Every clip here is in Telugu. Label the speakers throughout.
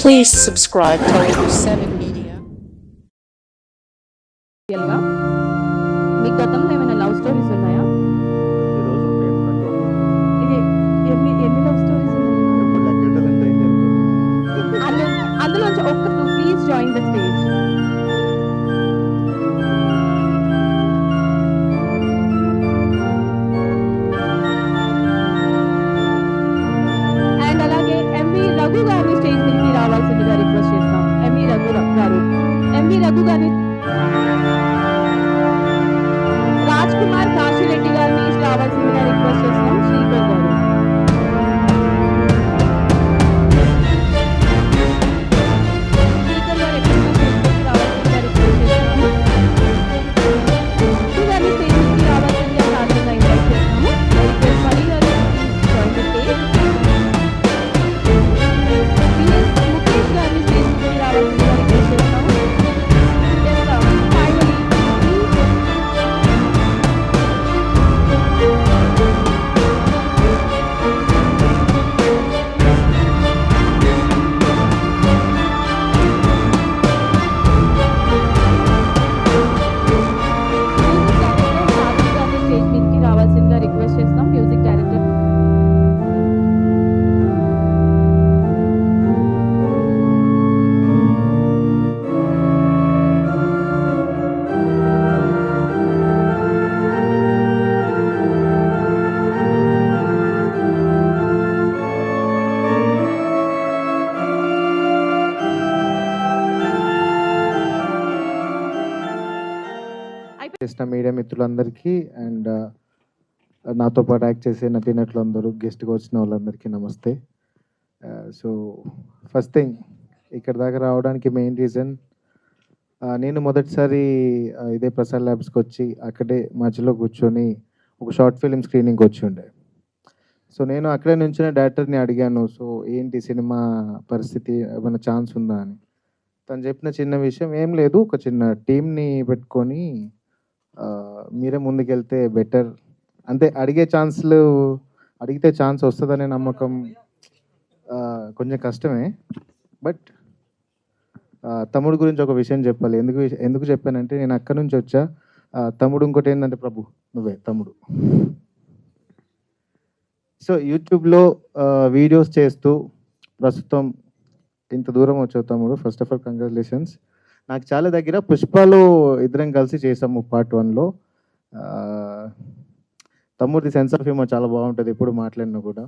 Speaker 1: Please subscribe to 7 Media.
Speaker 2: రియల్‌గా మీ గతంలో ఏమైనా లవ్ స్టోరీస్ ఉన్నాయా?
Speaker 3: ఈరోజు ఉంటాయి ప్రతి ఒక్కరికి.
Speaker 2: ఇది ఎన్ని లవ్ స్టోరీస్ ఉన్నాయి?
Speaker 3: ఇప్పుడు లెక్కెట్టాలంటే ఏం సరిపోతుంది.
Speaker 2: అందులోంచి ఒక్క please join the stage. And అలాగే ఎంవి రఘు గారిని స్టేజ్ మీదకి రావాల్సిందిగా రిక్వెస్ట్ చేస్తాం. ఎంవి రఘు గారు గారిని రాజ్ కుమార్ కాశీరెడ్డి గారిని రావాల్సిందిగా రిక్వెస్ట్ చేస్తున్నాం. శ్రీకర్ గారు
Speaker 3: చేసిన మీడియా మిత్రులందరికీ అండ్ నాతో పాటు యాక్ట్ చేసే నటీనటులందరూ గెస్ట్గా వచ్చిన వాళ్ళందరికీ నమస్తే. సో ఫస్ట్ థింగ్ ఇక్కడ దాకా రావడానికి మెయిన్ రీజన్ నేను మొదటిసారి ఇదే ప్రసాద్ ల్యాబ్స్కి వచ్చి అక్కడే మధ్యలో కూర్చొని ఒక షార్ట్ ఫిలిం స్క్రీనింగ్కి వచ్చి ఉండే. సో నేను అక్కడే నుంచిన డైరెక్టర్ని అడిగాను, సో ఏంటి సినిమా పరిస్థితి, ఏమైనా ఛాన్స్ ఉందా అని. తను చెప్పిన చిన్న విషయం ఏం లేదు, ఒక చిన్న టీంని పెట్టుకొని మీరే ముందుకెళ్తే బెటర్, అంతే. అడిగితే ఛాన్స్ వస్తుందనే నమ్మకం కొంచెం కష్టమే. బట్ తమ్ముడు గురించి ఒక విషయం చెప్పాలి. ఎందుకు చెప్పానంటే నేను అక్కడి నుంచి వచ్చా. తమ్ముడు ఇంకోటి ఏంటంటే, ప్రభు నువ్వే తమ్ముడు. సో యూట్యూబ్లో వీడియోస్ చేస్తూ ప్రస్తుతం ఇంత దూరం వచ్చావు తమ్ముడు. First of all congratulations. నాకు చాలా దగ్గర పుష్పలో ఇద్దరం కలిసి చేసాము పార్ట్ 1లో. తమ్ముడిది సెన్స్ ఆఫ్ హ్యూమర్ చాలా బాగుంటుంది ఎప్పుడు మాట్లాడినా కూడా.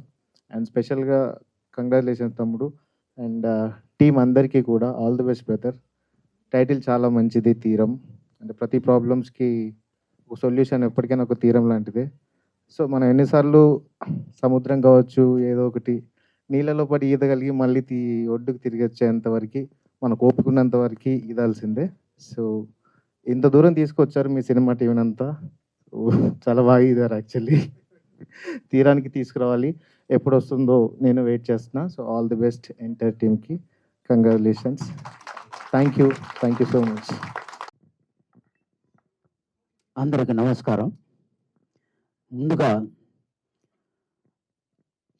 Speaker 3: అండ్ స్పెషల్గా కంగ్రాచులేషన్స్ తమ్ముడు. అండ్ టీం అందరికీ కూడా all the best brother. Title చాలా మంచిది, తీరం. అంటే ప్రతి ప్రాబ్లమ్స్కి ఒక సొల్యూషన్ ఎప్పటికైనా ఒక తీరం లాంటిదే. సో మనం ఎన్నిసార్లు సముద్రం కావచ్చు ఏదో ఒకటి నీళ్ళలో పడి ఈదగలిగి మళ్ళీ ఒడ్డుకు తిరిగి వచ్చేంతవరకు మనకు ఓపుకున్నంత వరకు ఈదాల్సిందే. సో ఇంత దూరం తీసుకొచ్చారు మీ సినిమా టీం అంతా, చాలా బాగా ఈదారు యాక్చువల్లీ. తీరానికి తీసుకురావాలి, ఎప్పుడు వస్తుందో నేను వెయిట్ చేస్తున్నా. So all the best entire టీమ్కి, congratulations. Thank you so much.
Speaker 4: అందరికి నమస్కారం. ముందుగా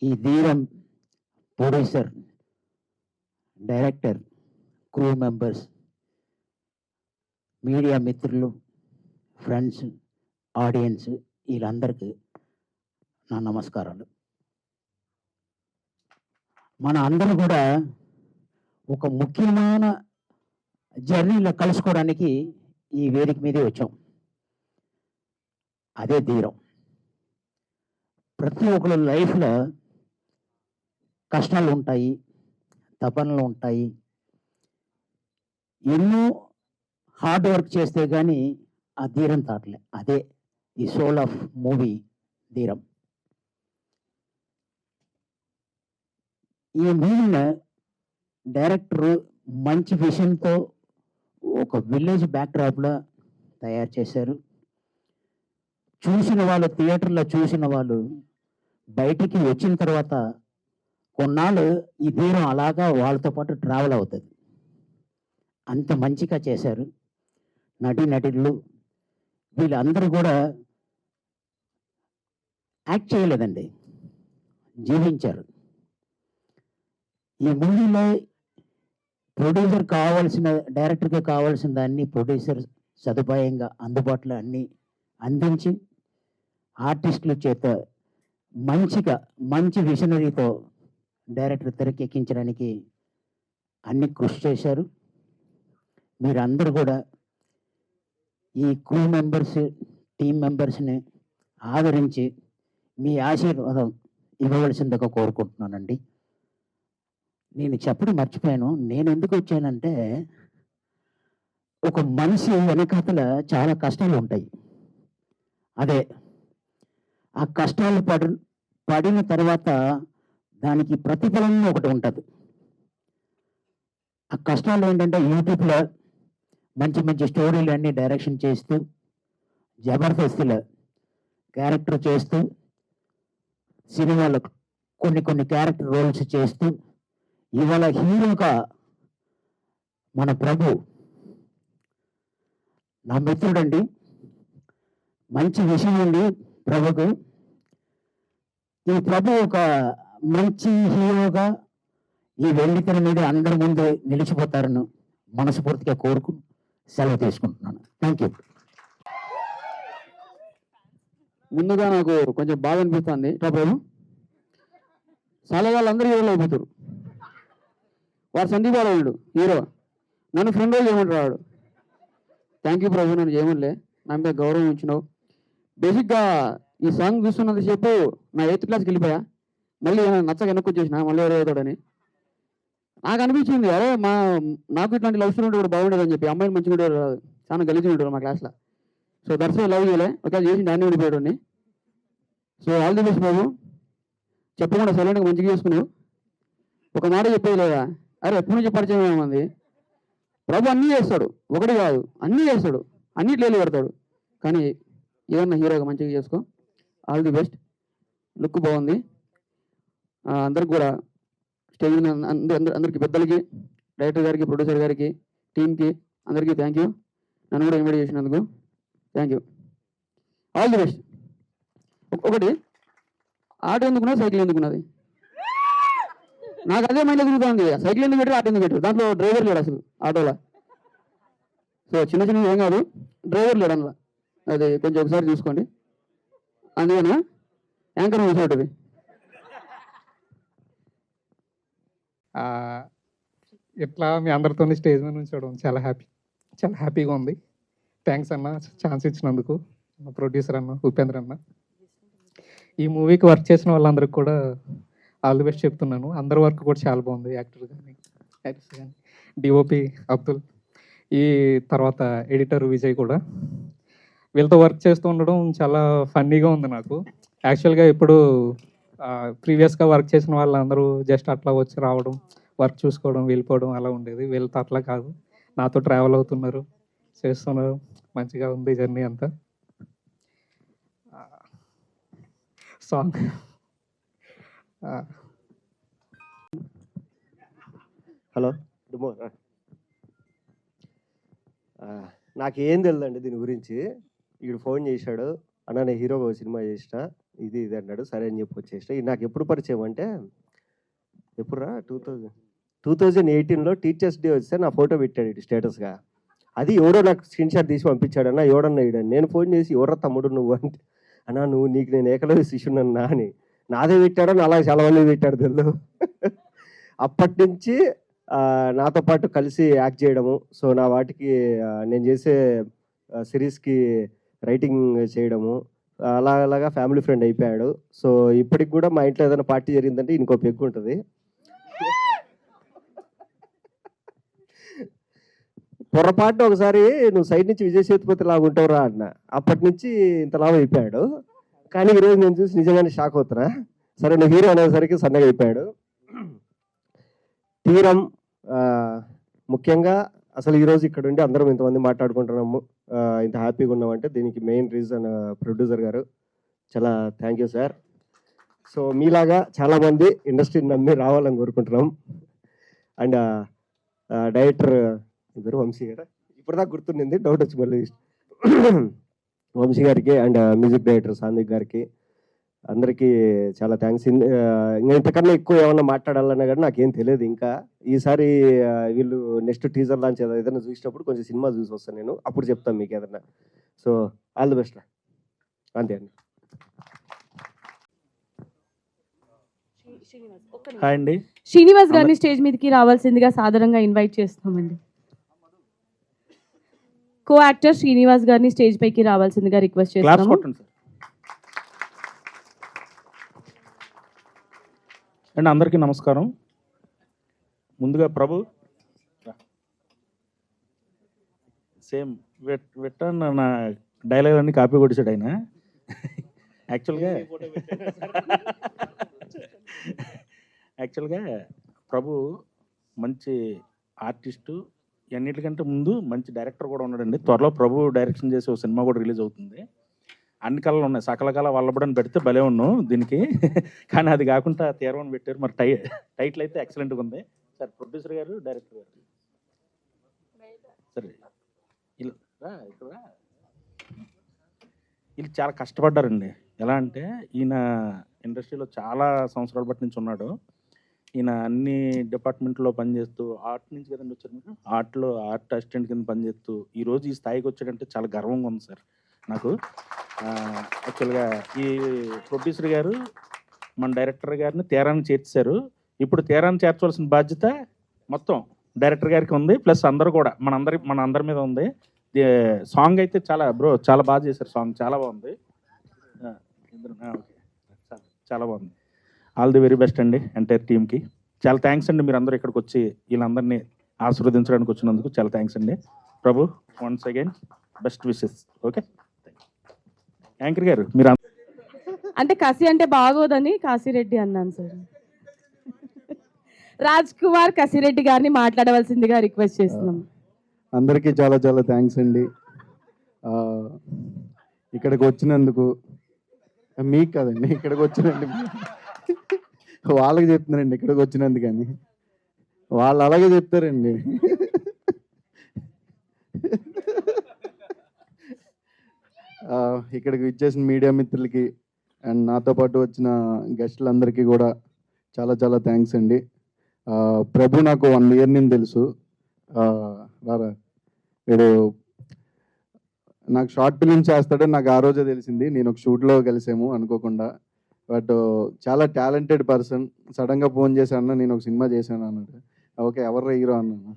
Speaker 4: ఈ Dheeram producer, director, crew members, media మిత్రులు, ఫ్రెండ్స్, ఆడియన్స్ వీళ్ళందరికీ నా నమస్కారాలు. మన అందరూ కూడా ఒక ముఖ్యమైన జర్నీలో కలుసుకోవడానికి ఈ వేదిక మీదే వచ్చాం. అదే ధీరం. ప్రతి ఒక్కరి లైఫ్లో కష్టాలు ఉంటాయి, తపనలు ఉంటాయి. ఎన్నో హార్డ్ వర్క్ చేస్తే కానీ ఆ ధీరం తాటలే. అదే ది సోల్ ఆఫ్ మూవీ ధీరం. ఈ మూవీని డైరెక్టర్ మంచి విషన్తో ఒక విలేజ్ బ్యాక్డ్రాప్లో తయారు చేశారు. చూసిన వాళ్ళు, థియేటర్లో చూసిన వాళ్ళు బయటికి వచ్చిన తర్వాత కొన్నాళ్ళు ఈ ధీరం అలాగా వాళ్ళతో పాటు ట్రావెల్ అవుతుంది. అంత మంచిగా చేశారు. నటీనటులు వీళ్ళందరూ కూడా యాక్ట్ చేయలేదండి, జీవించారు. ఈ మూవీలో ప్రొడ్యూసర్ కావాల్సిన, డైరెక్టర్కి కావాల్సిన దాన్ని ప్రొడ్యూసర్ సదుపాయంగా అందుబాటులో అన్నీ అందించి ఆర్టిస్టుల చేత మంచి విషనరీతో డైరెక్టర్ తెరకెక్కించడానికి అన్ని కృషి చేశారు. మీరందరూ కూడా ఈ క్రూ మెంబర్స్, టీం మెంబర్స్ని ఆదరించి మీ ఆశీర్వాదం ఇవ్వవలసిందిగా కోరుకుంటున్నానండి. నేను చెప్పడం మర్చిపోయాను. నేను ఎందుకు వచ్చానంటే, ఒక మనిషి వెనకాతల చాలా కష్టాలు ఉంటాయి. అదే ఆ కష్టాలు పడిన తర్వాత దానికి ప్రతిఫలం ఒకటి ఉంటుంది. ఆ కష్టాలు ఏంటంటే, యూట్యూబ్లో మంచి స్టోరీలు అన్నీ డైరెక్షన్ చేస్తూ, జబర్దస్త్లో క్యారెక్టర్ చేస్తూ, సినిమాలో కొన్ని క్యారెక్టర్ రోల్స్ చేస్తూ, ఇవాళ హీరోగా మన ప్రభు నా మిత్రుడండి. మంచి విషయం ఉంది ప్రభుకు. ఈ ప్రభు ఒక మంచి హీరోగా ఈ వెండితెర మీద అందరి ముందు నిలిచిపోతారని మనస్ఫూర్తిగా కోరుకు సెలవు తీసుకుంటున్నాను. Thank you.
Speaker 5: ముందుగా నాకు కొంచెం బాధ అనిపిస్తుంది. ప్రభు చాలా వాళ్ళందరూ హీరోలు అయిపోతారు. వాడు సందీప్ వాడు హీరో, నన్ను ఫ్రెండ్ రోజు చేయమంటారు వాడు. థ్యాంక్ యూ ప్రభు, నన్ను చేయమనిలే, నా మీద గౌరవం ఇచ్చినావు. బేసిక్గా ఈ సాంగ్ చూస్తున్నంతసేపు నా 8th క్లాస్కి వెళ్ళిపోయా. మళ్ళీ నచ్చక వెనక్కి వచ్చేసిన, మళ్ళీ ఎవరు అవుతాడని నాకు అనిపించింది. అరే నాకు ఇట్లాంటి లవ్ స్టోరీ ఉంటే కూడా బాగుండేది అని చెప్పి. అమ్మాయిలు మంచిగా ఉండేవారు కాదు, చాలా గలీజ్గా ఉండేవారు మా క్లాస్లో. సో దట్స్ లవ్ చేయలే, ఒకవేళ చేసి దాన్ని ఉండిపోయాడు. సో ఆల్ ది బెస్ట్ బాబు. చెప్పకుండా సైలెంట్గా మంచిగా చేసుకున్నావు. ఒక మాట చెప్పేది లేదా, అరే ఎప్పటి నుంచి పరిచయం ఏమంది. ప్రభు అన్నీ చేస్తాడు, ఒకటి కాదు అన్నీ చేస్తాడు, అన్నిట్లో వెళ్ళి పెడతాడు. కానీ ఏదన్నా హీరోగా మంచిగా చేసుకో. All the best. లుక్ బాగుంది. అందరికి కూడా స్టేజ్ మీద అందరికీ, పెద్దలకి, డైరెక్టర్ గారికి, ప్రొడ్యూసర్ గారికి, టీంకి అందరికీ థ్యాంక్ యూ. నన్ను కూడా ఇన్వైట్ చేసినందుకు thank you. All the best. ఒకటి, ఆటో ఎందుకున్నది, సైకిల్ ఎందుకున్నది? నాకు అదే మైండ్లో తిరుగుతుంది. సైకిల్ ఎందుకు పెట్టారు, ఆటో ఎందుకు పెట్టారు? దాంట్లో డ్రైవర్ లేడు అసలు ఆటోలో. సో చిన్న ఏం కాదు, డ్రైవర్ లేడు అందులో. అది కొంచెం ఒకసారి చూసుకోండి. అందుకనా యాంకర్ చూసేటది.
Speaker 6: ఇట్లా మీ అందరితో స్టేజ్ మీద ఉంచడం చాలా హ్యాపీగా ఉంది. థ్యాంక్స్ అన్న, ఛాన్స్ ఇచ్చినందుకు. ప్రొడ్యూసర్ అన్న, ఉపేంద్ర అన్న, ఈ మూవీకి వర్క్ చేసిన వాళ్ళందరికీ కూడా ఆల్ ది బెస్ట్ చెప్తున్నాను. అందరి వర్క్ కూడా చాలా బాగుంది. యాక్టర్స్ కానీ డిఓపి అబ్దుల్, ఈ తర్వాత ఎడిటర్ విజయ్ కూడా. వీళ్ళతో వర్క్ చేస్తూ ఉండడం చాలా ఫన్నీగా ఉంది నాకు. యాక్చువల్గా ఇప్పుడు ప్రీవియస్గా వర్క్ చేసిన వాళ్ళందరూ జస్ట్ అట్లా వచ్చి రావడం, వర్క్ చూసుకోవడం, వెళ్ళిపోవడం అలా ఉండేది. వీళ్ళతో అట్లా కాదు, నాతో ట్రావెల్ అవుతున్నారు, చేస్తున్నారు. మంచిగా ఉంది జర్నీ అంతా. సాంగ్
Speaker 7: హలో నాకేం తెలియదండి దీని గురించి. ఇక్కడ ఫోన్ చేశాడు, అన్న నేను హీరోగా సినిమా చేసిన, ఇది అన్నాడు. సరే అని చెప్పి వచ్చేసిన. ఇది నాకు ఎప్పుడు పరిచయం అంటే, ఎప్పుడురా 2018లో టీచర్స్ డే వస్తే నా ఫోటో పెట్టాడు ఇటు స్టేటస్గా. అది ఎవరో నాకు స్క్రీన్ షాట్ తీసి పంపించాడు. అన్న ఎవడన్నా ఇడని. నేను ఫోన్ చేసి ఎవరో తమ్ముడు నువ్వు అంటే, అన్నా నీకు నేను ఏకలవ్య శిష్యునన్నా అని. నాదే పెట్టాడో నా అలాగే చాలా మంది పెట్టాడు తెలుసు. అప్పటి నుంచి నాతో పాటు కలిసి యాక్ట్ చేయడము. సో నా వాటికి నేను చేసే సిరీస్కి రైటింగ్ చేయడము, అలాగా ఫ్యామిలీ ఫ్రెండ్ అయిపోయాడు. సో ఇప్పటికి కూడా మా ఇంట్లో ఏదైనా పార్టీ జరిగిందంటే ఇంకో పెగ్గు ఉంటుంది. పొరపాటున ఒకసారి నువ్వు సైడ్ నుంచి విజయ్ సేతుపతి లాగా ఉంటావురా అన్న. అప్పటి నుంచి ఇంత లాభం అయిపోయాడు. కానీ ఈరోజు నేను చూసి నిజంగానే షాక్ అవుతున్నా. సరే నువ్వు హీరో అనేసరికి సన్నగా అయిపోయాడు. తీరం ముఖ్యంగా అసలు ఈరోజు ఇక్కడ ఉండి అందరం ఇంతమంది మాట్లాడుకుంటున్నాము, ఇంత హ్యాపీగా ఉన్నామంటే దీనికి మెయిన్ రీజన్ ప్రొడ్యూసర్ గారు. చాలా థ్యాంక్ యూ సార్. సో మీలాగా చాలామంది ఇండస్ట్రీని నమ్మి రావాలని కోరుకుంటున్నాం. అండ్ డైరెక్టర్ ఇద్దరు వంశీ గారు, ఇప్పటిదాకా గుర్తుండింది, డౌట్ వచ్చి మళ్ళీ వంశీ గారికి, అండ్ మ్యూజిక్ డైరెక్టర్ సాందిక్ గారికి, అందరికీ చాలా థ్యాంక్స్. ఇంకా ఇంతకన్నా ఎక్కువ ఏమన్నా మాట్లాడాలన్నా కానీ నాకేం తెలియదు ఇంకా. ఈసారి వీళ్ళు నెక్స్ట్ టీజర్ లాంచ్ ఏదైనా చూసినప్పుడు కొంచెం సినిమా చూసి వస్తాను నేను, అప్పుడు చెప్తాను మీకు ఏదన్నా. సో ఆల్ ది బెస్ట్ రా, అంతే అండి.
Speaker 8: హాయ్ అండి.
Speaker 2: శ్రీనివాస్ గారిని స్టేజ్ మీదకి రావాల్సిందిగా సాధారణంగా ఇన్వైట్ చేస్తున్నామండి. కో యాక్టర్ శ్రీనివాస్ గారిని స్టేజ్ పైకి రావాల్సిందిగా రిక్వెస్ట్
Speaker 8: క్లాప్స్
Speaker 2: చేస్తున్నాము.
Speaker 8: కొట్టండి సార్. అండి అందరికీ నమస్కారం. ముందుగా ప్రభు సేమ్ వెట్టన్న నా డైలాగ్ అన్ని కాపీ కొట్టేశాడు ఆయన. యాక్చువల్గా ప్రభు మంచి ఆర్టిస్టు, అన్నిటికంటే ముందు మంచి డైరెక్టర్ కూడా ఉన్నాడండి. త్వరలో ప్రభు డైరెక్షన్ చేసే ఒక సినిమా కూడా రిలీజ్ అవుతుంది. అన్ని కళలు ఉన్నాయి, సకల కళ వల్లబడని పెడితే భలే ఉన్నాం దీనికి. కానీ అది కాకుండా తీరవని పెట్టారు. మరి టైటిల్ అయితే ఎక్సలెంట్గా ఉంది సార్. ప్రొడ్యూసర్ గారు, డైరెక్టర్ గారు సరే ఇక్కడ వీళ్ళు చాలా కష్టపడ్డారండి. ఎలా అంటే ఈయన ఇండస్ట్రీలో చాలా సంవత్సరాల బట్టి నుంచి ఉన్నాడు. ఈయన అన్ని డిపార్ట్మెంట్లో పనిచేస్తూ, ఆర్ట్ నుంచి కదండి వచ్చారు మీరు, ఆర్ట్ అసిస్టెంట్ కింద పనిచేస్తూ ఈరోజు ఈ స్థాయికి వచ్చాడంటే చాలా గర్వంగా ఉంది సార్ నాకు. యాక్చువల్గా ఈ ప్రొడ్యూసర్ గారు మన డైరెక్టర్ గారిని తీరాన్ని చేర్చారు. ఇప్పుడు తీరాన్ని చేర్చవలసిన బాధ్యత మొత్తం డైరెక్టర్ గారికి ఉంది, ప్లస్ అందరూ కూడా మన అందరి మీద ఉంది. సాంగ్ అయితే చాలా బాగా చేశారు. సాంగ్ చాలా బాగుంది. ఓకే, చాలా బాగుంది. ఆల్ ది వెరీ బెస్ట్ అండి ఎంటైర్ టీమ్కి. చాలా థ్యాంక్స్ అండి, మీరు అందరూ ఇక్కడికి వచ్చి వీళ్ళందరినీ ఆశీర్వదించడానికి వచ్చినందుకు చాలా థ్యాంక్స్ అండి. Prabhu once again best wishes. Okay, anchor గారు మీరు
Speaker 2: అంటే కసి అంటే బాగోదని కాశీరెడ్డి అన్నాను సార్. రాజ్ కుమార్ కసిరెడ్డి గారిని మాట్లాడవలసిందిగా రిక్వెస్ట్ చేస్తున్నాం.
Speaker 3: అందరికీ చాలా చాలా థ్యాంక్స్ అండి. ఇక్కడికి వచ్చినందుకు. మీకు కదండి, ఇక్కడికి వచ్చినందుకు వాళ్ళకి చెప్తున్నారండి ఇక్కడికి వచ్చినందుకు అని. వాళ్ళు అలాగే చెప్తారండి. ఇక్కడికి ఇచ్చేసిన మీడియా మిత్రులకి అండ్ నాతో పాటు వచ్చిన గెస్టులందరికీ కూడా చాలా చాలా థ్యాంక్స్ అండి. ప్రభు నాకు 1 year నుంచి తెలుసు. వీడు నాకు షార్ట్ ఫిలిం చేస్తాడని నాకు ఆ రోజే తెలిసింది. నేను ఒక షూట్లో కలిసాము అనుకోకుండా. బట్ చాలా టాలెంటెడ్ పర్సన్. సడన్గా ఫోన్ చేసి అన్న నేను ఒక సినిమా చేశాను అన్నాడు. ఓకే, ఎవర్రా హీరో అన్నాను.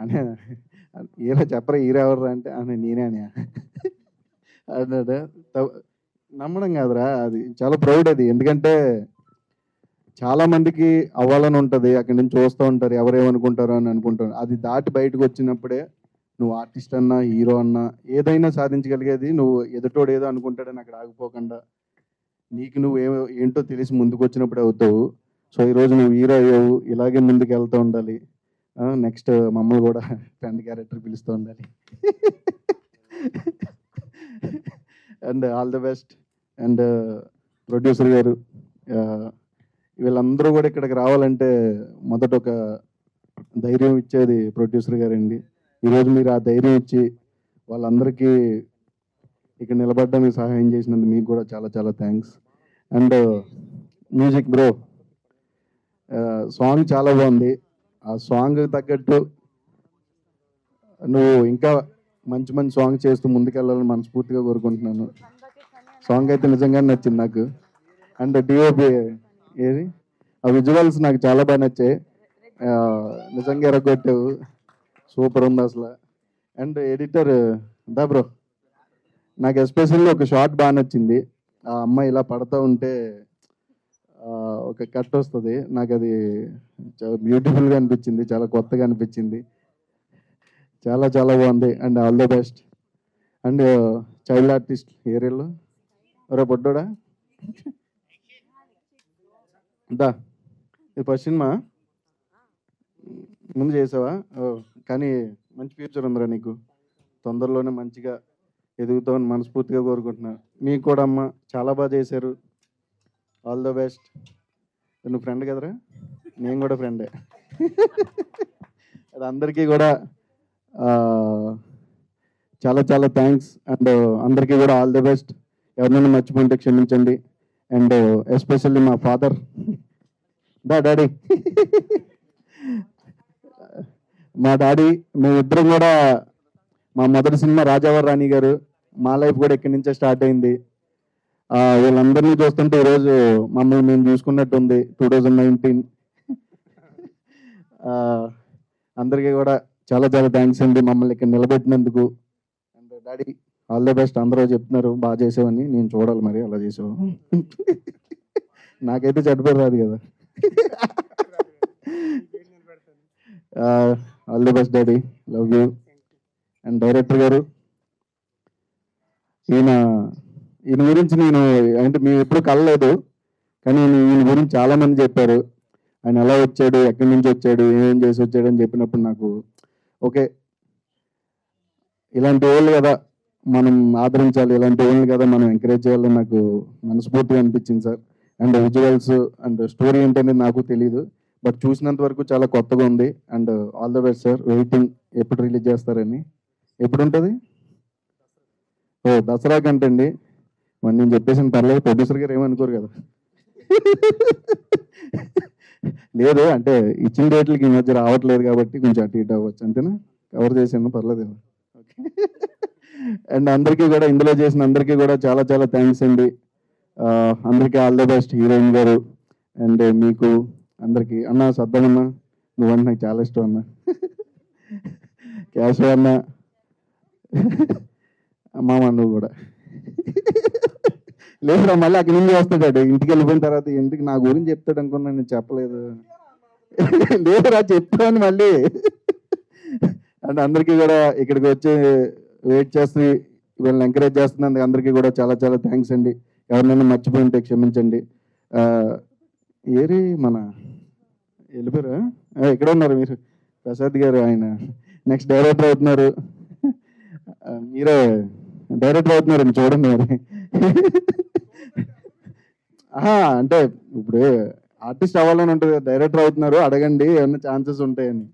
Speaker 3: అనే హీరో చెప్పరా, హీరో ఎవర్రా అంటే నేనే అని అన్నాడు. నమ్మడం కాదురా, అది చాలా ప్రౌడ్ అది. ఎందుకంటే చాలామందికి అవ్వాలని ఉంటుంది, అక్కడి నుంచి చూస్తూ ఉంటారు ఎవరేమనుకుంటారో అని అనుకుంటారు. అది దాటి బయటకు వచ్చినప్పుడే నువ్వు ఆర్టిస్ట్ అన్నా హీరో అన్నా ఏదైనా సాధించగలిగేది. నువ్వు ఎదుటోడు ఏదో అనుకుంటాడని అక్కడ ఆగిపోకుండా నీకు నువ్వు ఏంటో తెలిసి ముందుకు వచ్చినప్పుడే అవుతావు. సో ఈరోజు నువ్వు హీరో అయ్యావు, ఇలాగే ముందుకు వెళ్తూ ఉండాలి. నెక్స్ట్ మమ్మల్ని కూడా ఫ్రెండ్ క్యారెక్టర్ పిలుస్తూ ఉండాలి. And all the best. And producer గారు, వీళ్ళందరూ కూడా ఇక్కడికి రావాలంటే మొదట ఒక ధైర్యం ఇచ్చేది ప్రొడ్యూసర్ గారండి. ఈరోజు మీరు ఆ ధైర్యం ఇచ్చి వాళ్ళందరికీ ఇక్కడ నిలబడడానికి సహాయం చేసినందుకు మీకు కూడా చాలా చాలా thanks. And music bro, song చాలా బాగుంది. ఆ సాంగ్ తగ్గట్టు నువ్వు ఇంకా మంచి మంచి సాంగ్ చేస్తూ ముందుకెళ్ళాలని మనస్ఫూర్తిగా కోరుకుంటున్నాను. సాంగ్ అయితే నిజంగానే నచ్చింది నాకు. అండ్ డిఓపి ఏది ఆ విజువల్స్ నాకు చాలా బాగా నచ్చాయి. నిజంగా ఎరగొట్టావు, సూపర్ ఉంది అసలు. అండ్ ఎడిటర్ దా బ్రో, నాకు ఎస్పెషల్లీ ఒక షాట్ బాగా నచ్చింది. ఆ అమ్మాయి ఇలా పడుతూ ఉంటే ఒక కట్ వస్తుంది, నాకు అది చాలా బ్యూటిఫుల్గా అనిపించింది, చాలా కొత్తగా అనిపించింది, చాలా చాలా బాగుంది. And all the best. And child artist ఏరియాలో ఒరే పొడ్డోడా దా, ఇది ఫస్ట్ సినిమా ముందు చేసావా? కానీ మంచి ఫ్యూచర్ ఉందిరా నీకు, తొందరలోనే మంచిగా ఎదుగుతామని మనస్ఫూర్తిగా కోరుకుంటున్నాను. మీకు కూడా అమ్మ చాలా బాగా చేశారు, ఆల్ ద బెస్ట్. నువ్వు ఫ్రెండ్ కదరా, నేను కూడా ఫ్రెండే. అది అందరికీ కూడా చాలా చాలా థ్యాంక్స్. అండ్ అందరికీ కూడా ఆల్ ది బెస్ట్. ఎవరినైనా మర్చిపోయింటే క్షమించండి. అండ్ ఎస్పెషల్లీ మా ఫాదర్ డాడీ మా డాడీ మేమిద్దరం కూడా మా మొదటి సినిమా రాజావారి రాణి గారు, మా లైఫ్ కూడా ఇక్కడి నుంచే స్టార్ట్ అయింది. వీళ్ళందరినీ చూస్తుంటే ఈరోజు మమ్మల్ని మేము చూసుకున్నట్టు ఉంది 2019. అందరికీ కూడా చాలా చాలా థ్యాంక్స్ అండి మమ్మల్ని ఇక్కడ నిలబెట్టినందుకు. And daddy all the best. అందరూ చెప్తున్నారు బాగా చేసావని, నేను చూడాలి మరి అలా చేసావు. నాకైతే చెడ్డపేరు రాదు కదా. All the best daddy, love you. And director గారు, ఈయన గురించి నేను అంటే మేము ఎప్పుడు కలలేదు, కానీ ఈయన గురించి చాలా మంది చెప్పారు. ఆయన ఎలా వచ్చాడు, ఎక్కడి నుంచి వచ్చాడు, ఏం చేసి వచ్చాడు అని చెప్పినప్పుడు నాకు ఓకే, ఇలాంటి వాళ్ళు కదా మనం ఆదరించాలి, ఇలాంటి వాళ్ళని కదా మనం ఎంకరేజ్ చేయాలని నాకు మనస్ఫూర్తిగా అనిపించింది sir. And visuals and story ఏంటనేది నాకు తెలియదు, బట్ చూసినంత వరకు చాలా కొత్తగా ఉంది. And all the best sir. Waiting ఎప్పుడు రిలీజ్ చేస్తారని. ఎప్పుడు ఉంటుంది? దసరా కంటండి. మరి నేను చెప్పేసిన పర్లేదు, ప్రొడ్యూసర్ గారు ఏమనుకోరు కదా. లేదు అంటే ఇచ్చిన డేట్లకి ఈ మధ్య రావట్లేదు కాబట్టి కొంచెం అటు ఇటు అవ్వచ్చు, అంతేనా? కవర్ చేసాను, పర్లేదు. ఓకే. అండ్ అందరికీ కూడా, ఇందులో చేసిన అందరికీ కూడా చాలా చాలా థ్యాంక్స్ అండి. అందరికీ ఆల్ ద బెస్ట్. హీరోయిన్ గారు అండ్ మీకు అందరికీ. అన్న సద్దం అన్న, నువ్వంటే నాకు చాలా ఇష్టం అన్న. క్యాష్ అన్న, మామ నువ్వు కూడా. లేదురా మళ్ళీ అక్కడి నుంచి వస్తాడు, ఇంటికి వెళ్ళిపోయిన తర్వాత ఎందుకు నా గురించి చెప్తాడు అనుకున్నా, నేను చెప్పలేదు. లేదురా చెప్తాను మళ్ళీ. అండ్ అందరికీ కూడా ఇక్కడికి వచ్చి వెయిట్ చేసి వీళ్ళని ఎంకరేజ్ చేస్తున్నందుకు అందరికీ కూడా చాలా చాలా థ్యాంక్స్ అండి. ఎవరినైనా మర్చిపోయి ఉంటే క్షమించండి. ఏరి మన వెళ్ళిపోయారా? ఎక్కడ ఉన్నారు మీరు? ప్రసాద్ గారు, ఆయన నెక్స్ట్ డైరెక్టర్ అవుతున్నారు. మీరే డైరెక్టర్ అవుతున్నారండి, చూడండి మరి. అంటే ఇప్పుడు ఆర్టిస్ట్ అవ్వాలని ఉంటుంది, డైరెక్టర్ అవుతున్నారు, అడగండి ఏమన్నా ఛాన్సెస్ ఉంటాయని.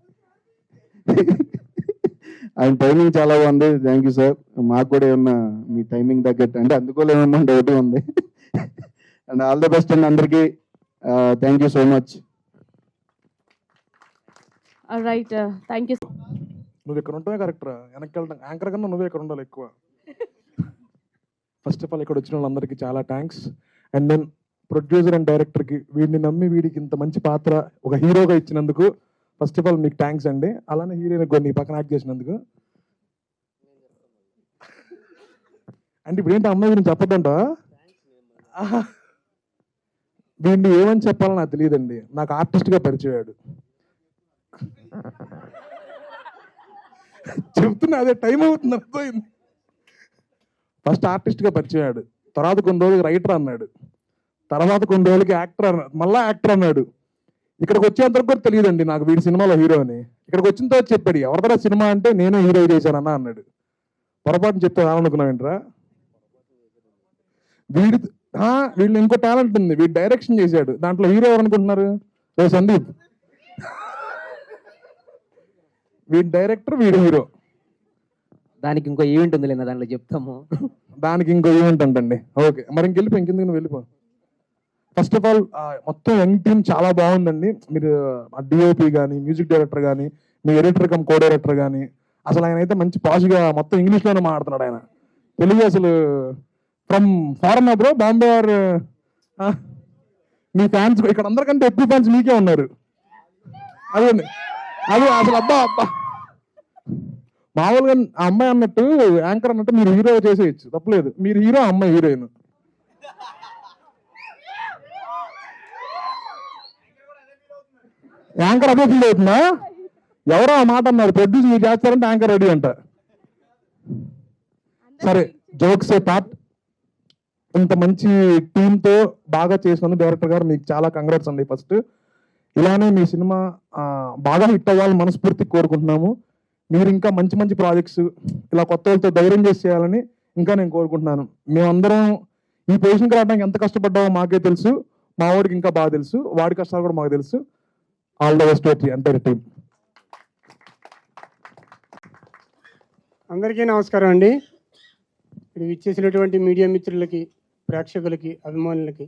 Speaker 3: ఆయన టైమింగ్ చాలా బాగుంది. Thank you sir. మాకు కూడా ఏమన్నా మీ టైమింగ్ తగ్గట్టు అంటే అందుకోలేమన్నా డౌట్ ఉంది. అండ్ ఆల్ ద బెస్ట్ అండి అందరికీ. Thank you so much.
Speaker 2: Right, thank you.
Speaker 9: నువ్వు ఇక్కడ ఉంటావే కరెక్ట్రా, వెనక్కి వెళ్తాం. యాంకర్ కన్నా నువ్వే ఇక్కడ ఉండాలి ఎక్కువ. ఫస్ట్ ఆఫ్ ఆల్ ఇక్కడ వచ్చిన వాళ్ళందరికీ చాలా thanks. And then producer and డైరెక్టర్కి, వీడిని నమ్మి వీడికి ఇంత మంచి పాత్ర ఒక హీరోగా ఇచ్చినందుకు ఫస్ట్ ఆఫ్ ఆల్ మీకు థ్యాంక్స్ అండి. అలానే హీరోయిన్ కొన్ని పక్కన యాక్ట్ చేసినందుకు. అంటే ఇప్పుడు ఏంటి అమ్మాయి గురించి చెప్పొద్దంట. వీడిని ఏమని చెప్పాలో నాకు తెలియదండి. నాకు ఆర్టిస్ట్గా పరిచయాడు. చెప్తున్నా, అదే టైం అవుతుంది అర్థమైంది. ఫస్ట్ ఆర్టిస్ట్గా పరిచయాడు, తర్వాత కొన్ని రోజులకి రైటర్ అన్నాడు, తర్వాత కొన్ని రోజులకి యాక్టర్ అన్నాడు, మళ్ళీ యాక్టర్ అన్నాడు. ఇక్కడికి వచ్చేంతవరకు కూడా తెలియదండి నాకు వీడి సినిమాలో హీరో అని. ఇక్కడికి వచ్చిన తర్వాత చెప్పాడు, ఎవరిదరా సినిమా అంటే నేనే హీరో చేశానన్నా అన్నాడు. పొరపాటుని చెప్తే రానుకున్నావేంట్రా? వీళ్ళు ఇంకో టాలెంట్ ఉంది, వీడు డైరెక్షన్ చేశాడు, దాంట్లో హీరో ఎవరు అనుకుంటున్నారు? సందీప్. వీడు డైరెక్టర్, వీడు హీరో.
Speaker 10: దానికి ఇంకో ఈవెంట్ ఉంది లేదా, దాంట్లో చెప్తాము.
Speaker 9: దానికి ఇంకో ఈవెంట్ అంటండి. ఓకే, మరి ఇంకెళ్ళిపో, ఇంకెందుకు నువ్వు వెళ్ళిపో. ఫస్ట్ ఆఫ్ ఆల్ మొత్తం యంగ్ టీమ్ చాలా బాగుందండి. మీరు డిఓపి కానీ, మ్యూజిక్ డైరెక్టర్ కానీ, మీ ఎడిటర్ కమ్ కో డైరెక్టర్ కానీ, అసలు ఆయన అయితే మంచి పాష్గా మొత్తం ఇంగ్లీష్లోనే మాట్లాడుతున్నాడు. ఆయన తెలుగు అసలు ఫ్రమ్ ఫారెన్ బ్రో, బాంబే ఆర్. మీ ఫ్యాన్స్ ఇక్కడ అందరికంటే ఎక్కువ ఫ్యాన్స్ మీకే ఉన్నారు. అదే అది అసలు అబ్బా మామూలుగా ఆ అమ్మాయి అన్నట్టు, యాంకర్ అన్నట్టు మీరు హీరో చేసేయచ్చు, తప్పలేదు. మీరు హీరో, అమ్మాయి హీరోయిన్. యాంకర్ అదే ఫీల్ అవుతుందా? ఎవరో ఆ మాట అన్నారు, ప్రొడ్యూస్ మీరు చేస్తారంటే యాంకర్ రెడీ అంట. సరే, జోక్స్ ఏ పార్ట్. ఇంత మంచి టీంతో బాగా చేసినందుకు డైరెక్టర్ గారు మీకు చాలా కంగ్రాట్స్ అండి. ఫస్ట్ ఇలానే మీ సినిమా బాగా హిట్ అవ్వాలని మనస్ఫూర్తిగా కోరుకుంటున్నాము. మీరు ఇంకా మంచి మంచి ప్రాజెక్ట్స్ ఇలా కొత్త వాళ్ళతో ధైర్యం చేసి చేయాలని ఇంకా నేను కోరుకుంటున్నాను. మేమందరం ఈ పొజిషన్కి రావడానికి ఎంత కష్టపడ్డామో మాకే తెలుసు, మా వాడికి ఇంకా బాగా తెలుసు, వాడి కష్టాలు కూడా మాకు తెలుసు. All the best to entire team.
Speaker 11: అందరికీ నమస్కారం అండి. ఇక్కడ ఇచ్చేసినటువంటి మీడియా మిత్రులకి, ప్రేక్షకులకి, అభిమానులకి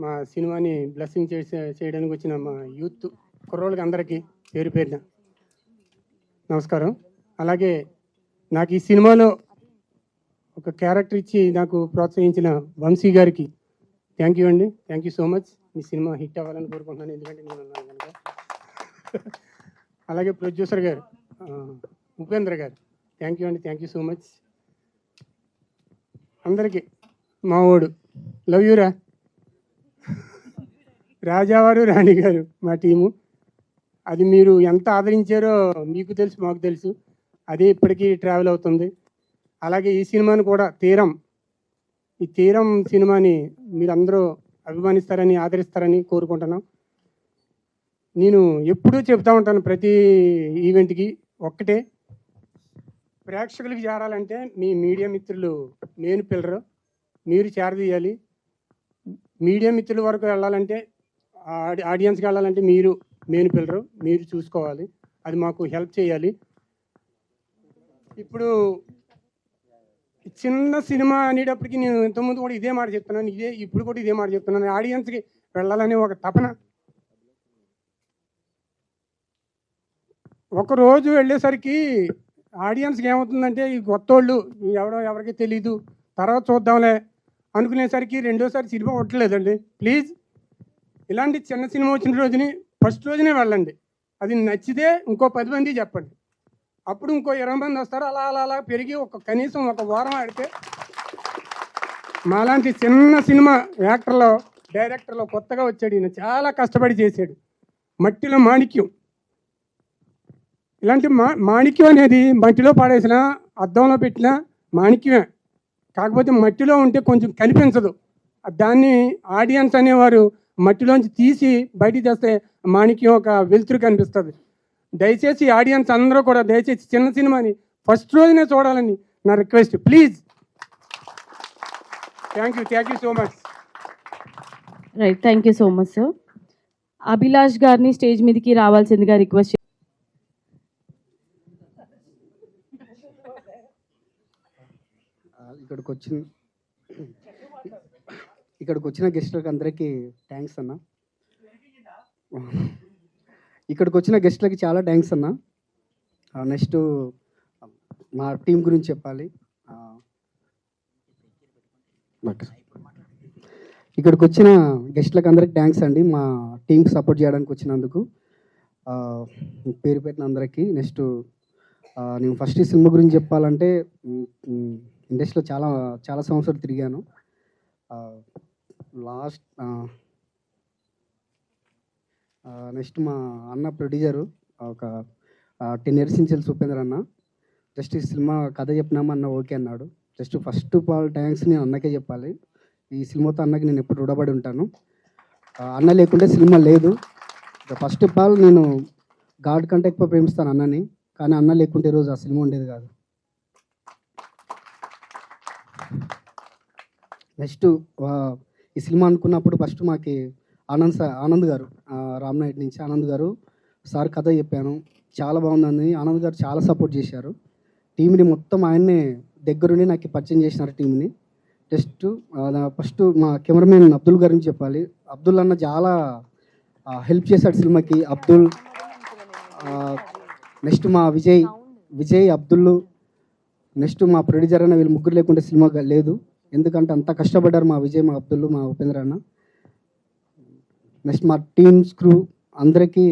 Speaker 11: మా సినిమాని బ్లెస్సింగ్ చేయడానికి వచ్చిన మా యూత్ కుర్రోళ్ళకి అందరికీ పేరు పేరున నమస్కారం. అలాగే నాకు ఈ సినిమాలో ఒక క్యారెక్టర్ ఇచ్చి నాకు ప్రోత్సహించిన వంశీ గారికి థ్యాంక్ యూ అండి. Thank you so much. Me cinema hit అవ్వాలని కోరుకుంటున్నాను, ఎందుకంటే నేను ఉన్నాను కనుక. అలాగే ప్రొడ్యూసర్ గారు ఉపేంద్ర గారు థ్యాంక్ యూ అండి. Thank you so much. అందరికీ మా ఓడు లవ్ యూరా. రాజావారు రాణి గారు మా టీము, అది మీరు ఎంత ఆదరించారో మీకు తెలుసు, మాకు తెలుసు. అదే ఇప్పటికీ ట్రావెల్ అవుతుంది. అలాగే ఈ సినిమాని కూడా ఈ తీరం సినిమాని మీరు అందరూ అభిమానిస్తారని ఆదరిస్తారని కోరుకుంటున్నాం. నేను ఎప్పుడూ చెప్తా ఉంటాను ప్రతి ఈవెంట్కి ఒక్కటే, ప్రేక్షకులకి చేరాలంటే మీ మీడియా మిత్రులు మెయిన్ పిల్లరు, మీరు చేరదీయాలి. మీడియా మిత్రుల వరకు వెళ్ళాలంటే, ఆడియన్స్కి వెళ్ళాలంటే మీరు మెయిన్ పిల్లరు, మీరు చూసుకోవాలి. అది మాకు హెల్ప్ చేయాలి. ఇప్పుడు చిన్న సినిమా అనేటప్పటికి నేను ఇంతకుముందు కూడా ఇదే మాట చెప్తున్నాను, ఇప్పుడు కూడా ఇదే మాట చెప్తున్నాను. ఆడియన్స్కి వెళ్ళాలనే ఒక తపన. ఒకరోజు వెళ్ళేసరికి ఆడియన్స్కి ఏమవుతుందంటే, ఈ కొత్త వాళ్ళు ఎవరికి తెలీదు, తర్వాత చూద్దాంలే అనుకునేసరికి రెండోసారి సినిమా కొట్టలేదండి. ప్లీజ్ ఇలాంటి చిన్న సినిమా వచ్చిన రోజుని ఫస్ట్ రోజునే వెళ్ళండి. అది నచ్చితే ఇంకో 10 మంది చెప్పండి, అప్పుడు ఇంకో 20 మంది వస్తారు. అలా అలా అలా పెరిగి కనీసం ఒక వారం ఆడితే మాలాంటి చిన్న సినిమా యాక్టర్లో డైరెక్టర్లో కొత్తగా వచ్చాడు, ఈయన చాలా కష్టపడి చేశాడు. మట్టిలో మాణిక్యం. ఇలాంటి మాణిక్యం అనేది మట్టిలో పాడేసిన, అద్దంలో పెట్టిన మాణిక్యమే. కాకపోతే మట్టిలో ఉంటే కొంచెం కనిపించదు. దాన్ని ఆడియన్స్ అనేవారు మట్టిలోంచి తీసి బయటికి తెస్తే మాణిక్యం ఒక వెలుతురు కనిపిస్తుంది. దయచేసి ఆడియన్స్ అందరూ కూడా దయచేసి చిన్న సినిమాని ఫస్ట్ రోజునే చూడాలని నా request. Please. Thank you so much.
Speaker 2: Right, thank you so much sir. Abhilash గారిని స్టేజ్ మీదకి రావాల్సిందిగా రిక్వెస్ట్.
Speaker 5: ఇక్కడికి వచ్చిన గెస్ట్లకు అందరికీ థ్యాంక్స్ అన్న. ఇక్కడికి వచ్చిన గెస్ట్లకి చాలా థ్యాంక్స్ అన్న. నెక్స్ట్ మా టీం గురించి చెప్పాలి. ఇక్కడికి వచ్చిన గెస్ట్లకు అందరికి థ్యాంక్స్ అండి, మా టీంకి సపోర్ట్ చేయడానికి వచ్చినందుకు. పేరు పెట్టిన అందరికీ. నెక్స్ట్ నేను ఫస్ట్ ఈ సినిమా గురించి చెప్పాలంటే, ఇండస్ట్రీలో చాలా సంవత్సరాలు తిరిగాను. నెక్స్ట్ మా అన్న ప్రొడ్యూసరు ఒక 10 years నుంచి తెలుసు ఉపేంద్ర అన్న. జస్ట్ ఈ సినిమా కథ చెప్పినామా అన్న ఓకే అన్నాడు. Just first of all thanks నేను అన్నకే చెప్పాలి. ఈ సినిమాతో అన్నకి నేను ఎప్పుడు రుణపడి ఉంటాను. అన్న లేకుంటే సినిమా లేదు. ఫస్ట్ ఆఫ్ ఆల్ నేను గాడ్ కంటే ఎక్కువ ప్రేమిస్తాను అన్నని, కానీ అన్న లేకుంటే ఈరోజు ఆ సినిమా ఉండేది కాదు. నెక్స్ట్ ఈ సినిమా అనుకున్నప్పుడు ఫస్ట్ మాకు ఆనంద్ గారు, రామ్నాయుడు నుంచి ఆనంద్ గారు సార్ కథ చెప్పాను, చాలా బాగుందని ఆనంద్ గారు చాలా సపోర్ట్ చేశారు. టీంని మొత్తం ఆయన్నే దగ్గరుండి నాకు పరిచయం చేసినారు టీంని. ఫస్ట్ మా కెమెరామెన్ అబ్దుల్ గారి నుంచి చెప్పాలి. అబ్దుల్ అన్న చాలా హెల్ప్ చేశాడు సినిమాకి. అబ్దుల్, నెక్స్ట్ మా విజయ్ అబ్దుల్, నెక్స్ట్ మా ప్రొడ్యూసర్ అన్న, వీళ్ళు ముగ్గురు లేకుంటే సినిమా లేదు. ఎందుకంటే అంత కష్టపడ్డారు మా విజయ్, మా అబ్దుల్, మా ఉపేంద్ర అన్న. నెక్స్ట్ మా టీమ్స్ క్రూ అందరికీ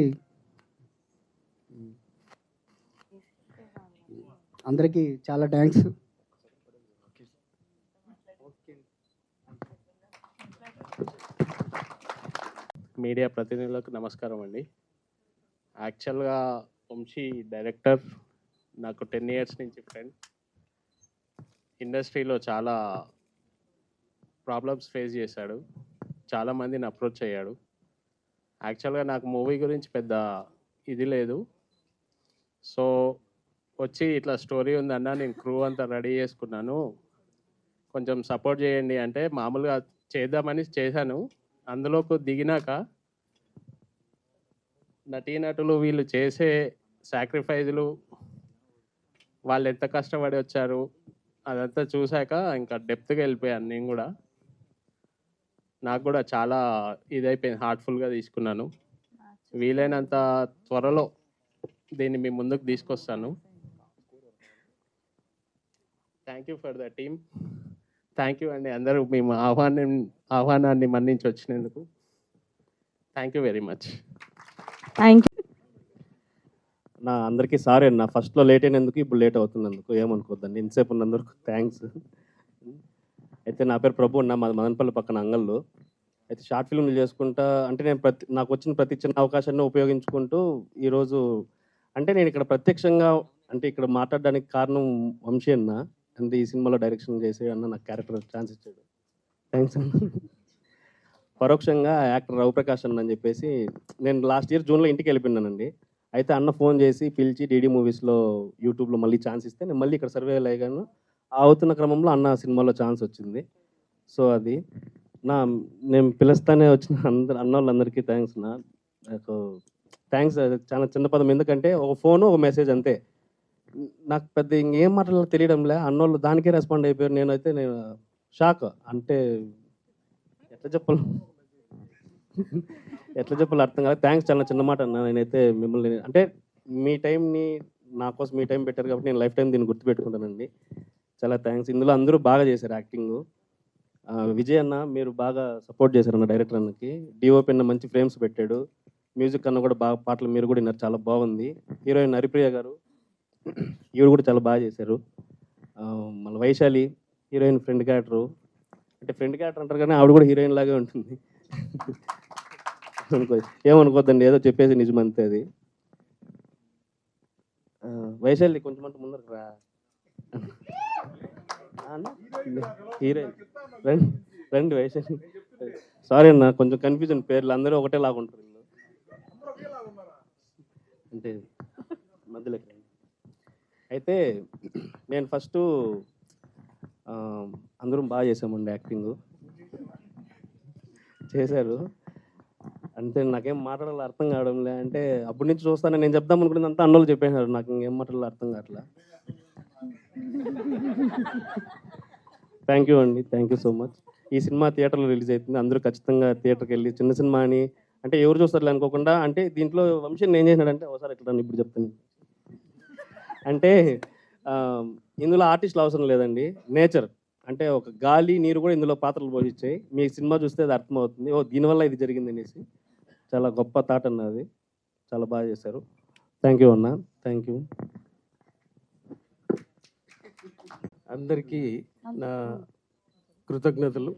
Speaker 5: చాలా థ్యాంక్స్.
Speaker 12: మీడియా ప్రతినిధులకు నమస్కారం అండి. యాక్చువల్గా వంశీ డైరెక్టర్ నాకు 10 years నుంచి ఫ్రెండ్. ఇండస్ట్రీలో చాలా ప్రాబ్లమ్స్ ఫేస్ చేశాడు, చాలామందిని అప్రోచ్ అయ్యాడు. యాక్చువల్గా నాకు మూవీ గురించి పెద్ద ఇది లేదు. సో వచ్చి ఇట్లా స్టోరీ ఉందన్న, నేను క్రూ అంతా రెడీ చేసుకున్నాను, కొంచెం సపోర్ట్ చేయండి అంటే మామూలుగా చేద్దామని చేశాను. అందులోకి దిగినాక నటీనటులు వీళ్ళు చేసే సాక్రిఫైజులు, వాళ్ళు ఎంత కష్టపడి వచ్చారు అదంతా చూశాక ఇంకా డెప్త్గా వెళ్ళిపోయాను నేను కూడా. నాకు కూడా చాలా ఇదైపోయింది, హార్ట్ఫుల్గా తీసుకున్నాను. వీలైనంత త్వరలో దీన్ని మీ ముందుకు తీసుకొస్తాను. Thank you for the team. Thank you అండి అందరూ మేము ఆహ్వానాన్ని మన్నించి వచ్చినందుకు. Thank you very much.
Speaker 2: Thank you.
Speaker 13: అందరికీ సారీ అన్న, ఫస్ట్లో లేట్ అయినందుకు ఇప్పుడు లేట్ అవుతున్నందుకు ఏమనుకోద్దండి. ఇంతసేపు ఉన్నందుకు థ్యాంక్స్. అయితే నా పేరు ప్రభు అన్న, మాది మదనపల్లి పక్కన అంగళ్ళు. అయితే షార్ట్ ఫిల్మ్లు చేసుకుంటా అంటే నేను నాకు వచ్చిన ప్రతి చిన్న అవకాశాన్ని ఉపయోగించుకుంటూ ఈరోజు అంటే నేను ఇక్కడ ప్రత్యక్షంగా అంటే ఇక్కడ మాట్లాడడానికి కారణం వంశీ అన్న. అంటే ఈ సినిమాలో డైరెక్షన్ చేసే అన్న నాకు క్యారెక్టర్ ఛాన్స్ ఇచ్చాడు. థ్యాంక్స్ అన్న. పరోక్షంగా యాక్టర్ రవిప్రకాష్ అన్న అని చెప్పేసి నేను లాస్ట్ ఇయర్ జూన్లో ఇంటికి వెళ్ళిపోయినానండి. అయితే అన్న ఫోన్ చేసి పిలిచి డీడీ మూవీస్లో యూట్యూబ్లో మళ్ళీ ఛాన్స్ ఇస్తే నేను మళ్ళీ ఇక్కడ సర్వే అయ్యాను. అవుతున్న క్రమంలో అన్న సినిమాలో ఛాన్స్ వచ్చింది. సో అది నేను పిలుస్తానే వచ్చిన అన్న వాళ్ళందరికీ థ్యాంక్స్ నా. నాకు థ్యాంక్స్ చాలా చిన్న పదం, ఎందుకంటే ఒక ఫోను ఒక మెసేజ్ అంతే. నాకు పెద్ద ఇంకేం మాట్లాడాలో తెలియడంలే, అన్నోళ్ళు దానికే రెస్పాండ్ అయిపోయారు. నేను షాక్. అంటే ఎట్లా చెప్పాలో అర్థం కాదు. థ్యాంక్స్, చాలా చిన్న మాట అన్న. నేనైతే మిమ్మల్ని అంటే మీ టైంని నా కోసం మీ టైం పెట్టారు కాబట్టి నేను లైఫ్ టైం దీన్ని గుర్తుపెట్టుకుంటానండి. చాలా థ్యాంక్స్. ఇందులో అందరూ బాగా చేశారు యాక్టింగ్. విజయ్ అన్న మీరు బాగా సపోర్ట్ చేశారన్న డైరెక్టర్ అన్నకి. డిఓపి అన్న మంచి ఫ్రేమ్స్ పెట్టాడు. మ్యూజిక్ అన్న కూడా బాగా, పాటలు మీరు కూడా విన్నారు, చాలా బాగుంది. హీరోయిన్ హరిప్రియ గారు ఈవిడ కూడా చాలా బాగా చేశారు. మళ్ళీ వైశాలి హీరోయిన్ ఫ్రెండ్ క్యారెక్టరు, అంటే ఫ్రెండ్ క్యారెక్టర్ అంటారు కానీ ఆవిడ కూడా హీరోయిన్ లాగే ఉంటుంది. ఏమనుకోద్దండి, ఏదో చెప్పేసి నిజమంతే అది. వైశాలి కొంచెం అంటే ముందరకు రా. హీరోయిన్ రండి వైశాలి. సారీ అన్న, కొంచెం కన్ఫ్యూజన్, పేర్లు అందరూ ఒకటేలాగా ఉంటారు అంటే మధ్యలోకి. అయితే నేను ఫస్ట్ అందరం బాగా చేసామండి, యాక్టింగ్ చేశారు. అంటే నాకేం మాట్లాడాలో అర్థం కావడంలే. అంటే అప్పటి నుంచి చూస్తాను, నేను చెప్దాం అనుకున్నదంతా అన్నోళ్ళు చెప్పేశారు, నాకు ఇంకేం మాట్లాడాలో అర్థం కావట్లా. థ్యాంక్ యూ అండి, థ్యాంక్ యూ సో మచ్. ఈ సినిమా థియేటర్లో రిలీజ్ అవుతుంది, అందరూ ఖచ్చితంగా థియేటర్కి వెళ్ళి చిన్న సినిమా అని అంటే ఎవరు చూస్తారు అనుకోకుండా. అంటే దీంట్లో వంశీ ఏం చేసినాడంటే ఒకసారి ఎట్లా ఇప్పుడు చెప్తాను. అంటే ఇందులో ఆర్టిస్టులు అవసరం లేదండి, నేచర్ అంటే ఒక గాలి నీరు కూడా ఇందులో పాత్రలు పోషించాయి. మీ సినిమా చూస్తే అది అర్థమవుతుంది, ఓ దీనివల్ల ఇది జరిగింది అనేసి. చాలా గొప్ప థాట్ అన్నది, చాలా బాగా చేశారు. థ్యాంక్ యూ అన్న, థ్యాంక్ యూ.
Speaker 12: అందరికీ నా కృతజ్ఞతలు.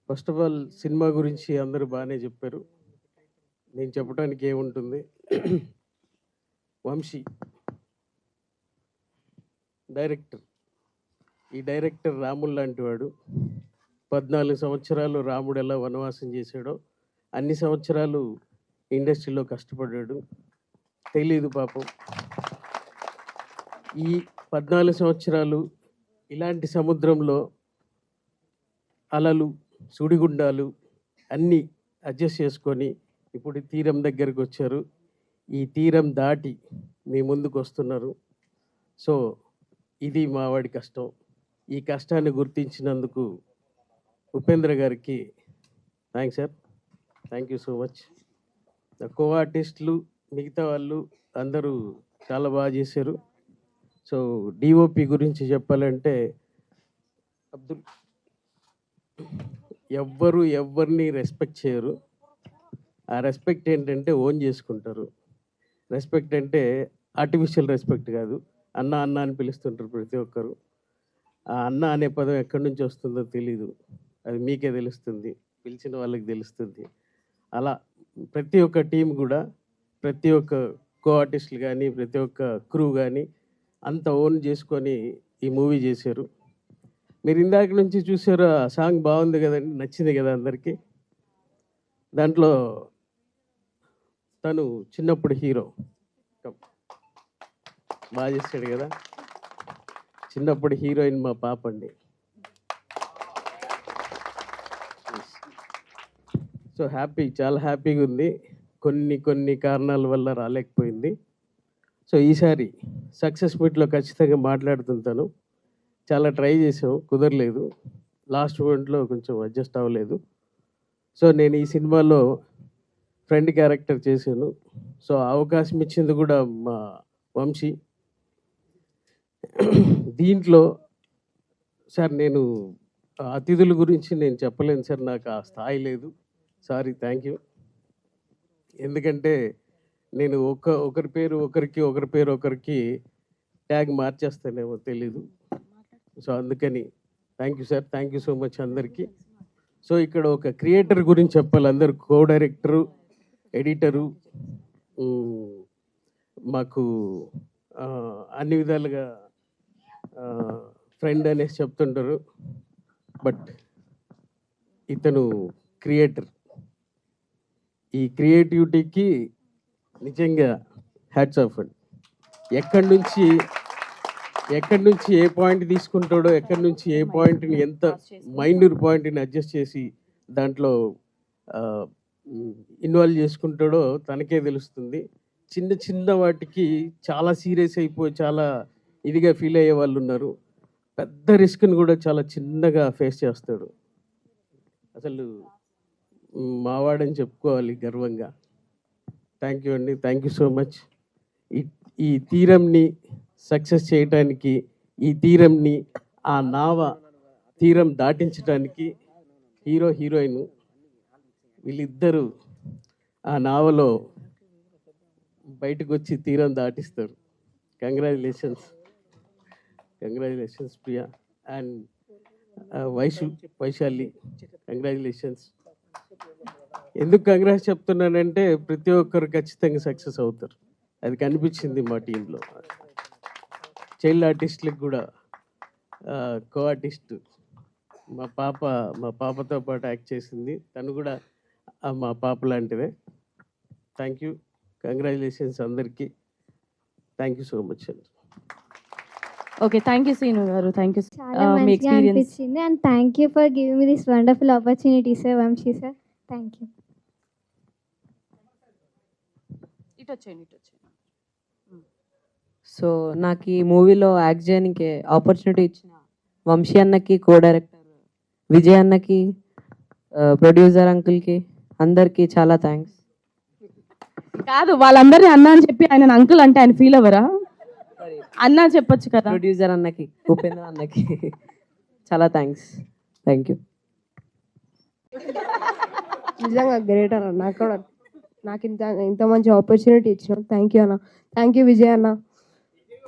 Speaker 12: ఫస్ట్ ఆఫ్ ఆల్ సినిమా గురించి అందరూ బాగానే చెప్పారు, నేను చెప్పడానికి ఏముంటుంది. వంశీ డైరెక్టర్, ఈ డైరెక్టర్ రాముడు లాంటి వాడు. 14 సంవత్సరాలు రాముడు ఎలా వనవాసం చేశాడో అన్ని సంవత్సరాలు ఇండస్ట్రీలో కష్టపడ్డాడు. తెలీదు పాపం. ఈ 14 సంవత్సరాలు ఇలాంటి సముద్రంలో అలలు, సుడిగుండాలు అన్నీ అడ్జస్ట్ చేసుకొని ఇప్పుడు తీరం దగ్గరకు వచ్చారు. ఈ తీరం దాటి మీ ముందుకు వస్తున్నారు. సో ఇది మా వాడి కష్టం. ఈ కష్టాన్ని గుర్తించినందుకు ఉపేంద్ర గారికి thanks sir, thank you so much. కో ఆర్టిస్టులు మిగతా వాళ్ళు అందరూ చాలా బాగా చేశారు. సో డిఓపి గురించి చెప్పాలంటే అబ్దుల్, ఎవరిని రెస్పెక్ట్ చేయరు. ఆ రెస్పెక్ట్ ఏంటంటే ఓన్ చేసుకుంటారు. రెస్పెక్ట్ అంటే ఆర్టిఫిషియల్ రెస్పెక్ట్ కాదు, అన్న అన్న అని పిలుస్తుంటారు ప్రతి ఒక్కరు. ఆ అన్న అనే పదం ఎక్కడి నుంచి వస్తుందో తెలీదు, అది మీకే తెలుస్తుంది, పిలిచిన వాళ్ళకి తెలుస్తుంది. అలా ప్రతి ఒక్క టీం కూడా, ప్రతి ఒక్క కో ఆర్టిస్టులు కానీ, ప్రతి ఒక్క క్రూ కానీ అంత ఓన్ చేసుకొని ఈ మూవీ చేశారు. మీరు ఇందాక నుంచి చూసారు, ఆ సాంగ్ బాగుంది కదండి, నచ్చింది కదా అందరికీ. దాంట్లో తను చిన్నప్పుడు హీరో బాగా చేశాడు కదా. చిన్నప్పుడు హీరోయిన్ మా పాప అండి. సో హ్యాపీ, చాలా హ్యాపీగా ఉంది. కొన్ని కారణాల వల్ల రాలేకపోయింది. సో ఈసారి సక్సెస్ మీట్లో ఖచ్చితంగా మాట్లాడుతుంటాను. చాలా ట్రై చేసాం, కుదరలేదు. లాస్ట్ మూమెంట్లో కొంచెం అడ్జస్ట్ అవ్వలేదు. సో నేను ఈ సినిమాలో ఫ్రెండ్ క్యారెక్టర్ చేశాను. సో అవకాశం ఇచ్చింది కూడా మా వంశీ. దీంట్లో సార్ నేను అతిథుల గురించి నేను చెప్పలేను సార్, నాకు ఆ స్థాయి లేదు. Sorry, thank you. ఎందుకంటే నేను ఒకరి పేరు ఒకరికి ట్యాగ్ మార్చేస్తానేమో తెలీదు. సో అందుకని thank you sir, thank you so much అందరికీ. సో ఇక్కడ ఒక క్రియేటర్ గురించి చెప్పాలి. అందరు కో డైరెక్టరు, ఎడిటరు, మాకు అన్ని విధాలుగా ఫ్రెండ్ అనేసి చెప్తుంటారు. బట్ ఇతను క్రియేటర్. ఈ క్రియేటివిటీకి నిజంగా హ్యాట్స్ ఆఫ్ అండి. ఎక్కడి నుంచి ఏ పాయింట్ తీసుకుంటాడో, ఎక్కడి నుంచి ఏ పాయింట్ని, ఎంత మైన్యూర్ పాయింట్ని అడ్జస్ట్ చేసి దాంట్లో ఇన్వాల్వ్ చేసుకుంటాడో తనకే తెలుస్తుంది. చిన్న చిన్న వాటికి చాలా సీరియస్ అయిపోయి చాలా ఇదిగా ఫీల్ అయ్యే వాళ్ళు ఉన్నారు. పెద్ద రిస్క్ని కూడా చాలా చిన్నగా ఫేస్ చేస్తాడు. అసలు మావాడని చెప్పుకోవాలి గర్వంగా. థ్యాంక్ యూ అండి, థ్యాంక్ యూ సో మచ్. ఈ తీరంని సక్సెస్ చేయటానికి, ఈ తీరంని ఆ నావ తీరం దాటించడానికి హీరో హీరోయిన్ వీళ్ళిద్దరూ ఆ నావలో బయటకు వచ్చి తీరం దాటిస్తారు. Congratulations Priya and Vaishali, congratulations. ఎందుకు కంగ్రాట్స్ చెప్తున్నానంటే ప్రతి ఒక్కరు ఖచ్చితంగా సక్సెస్ అవుతారు. అది కనిపించింది మా టీంలో. చైల్డ్ ఆర్టిస్టులకు కూడా కో ఆర్టిస్ట్ మా పాపతో పాటు యాక్ట్ చేసింది. తను కూడా మా పాప లాంటిదే. థ్యాంక్ యూ, కంగ్రాచులేషన్స్ అందరికీ. థ్యాంక్ యూ సో మచ్ అండి.
Speaker 2: Okay, thank you Srinu garu, thank you.
Speaker 14: చాలా మంచిగా అనిపించింది and thank you for giving me this wonderful opportunity sir, Vamshi sir. Thank you.
Speaker 2: ఇటు వచ్చేయండి.
Speaker 15: సో నాకు ఈ మూవీలో యాక్ట్ చేయడానికి ఆపర్చునిటీ ఇచ్చిన వంశీ అన్నకి, కో డైరెక్టర్ విజయ్ అన్నకి, ప్రొడ్యూసర్ అంకుల్కి అందరికీ చాలా థ్యాంక్స్.
Speaker 2: కాదు, వాళ్ళందరినీ అన్న అని చెప్పి ఆయన అంకుల్ అంటే ఆయన ఫీల్ అవ్వరా? అన్న చెప్పొచ్చు కదా.
Speaker 15: ప్రొడ్యూసర్ అన్నకి, ఉపేంద్ర అన్నకి చాలా థ్యాంక్స్. Thank you.
Speaker 16: నిజంగా గ్రేటర్ అన్న. కూడా నాకు ఇంత మంచి ఆపర్చునిటీ ఇచ్చిన. థ్యాంక్ యూ అన్న. థ్యాంక్ యూ విజయ్ అన్న.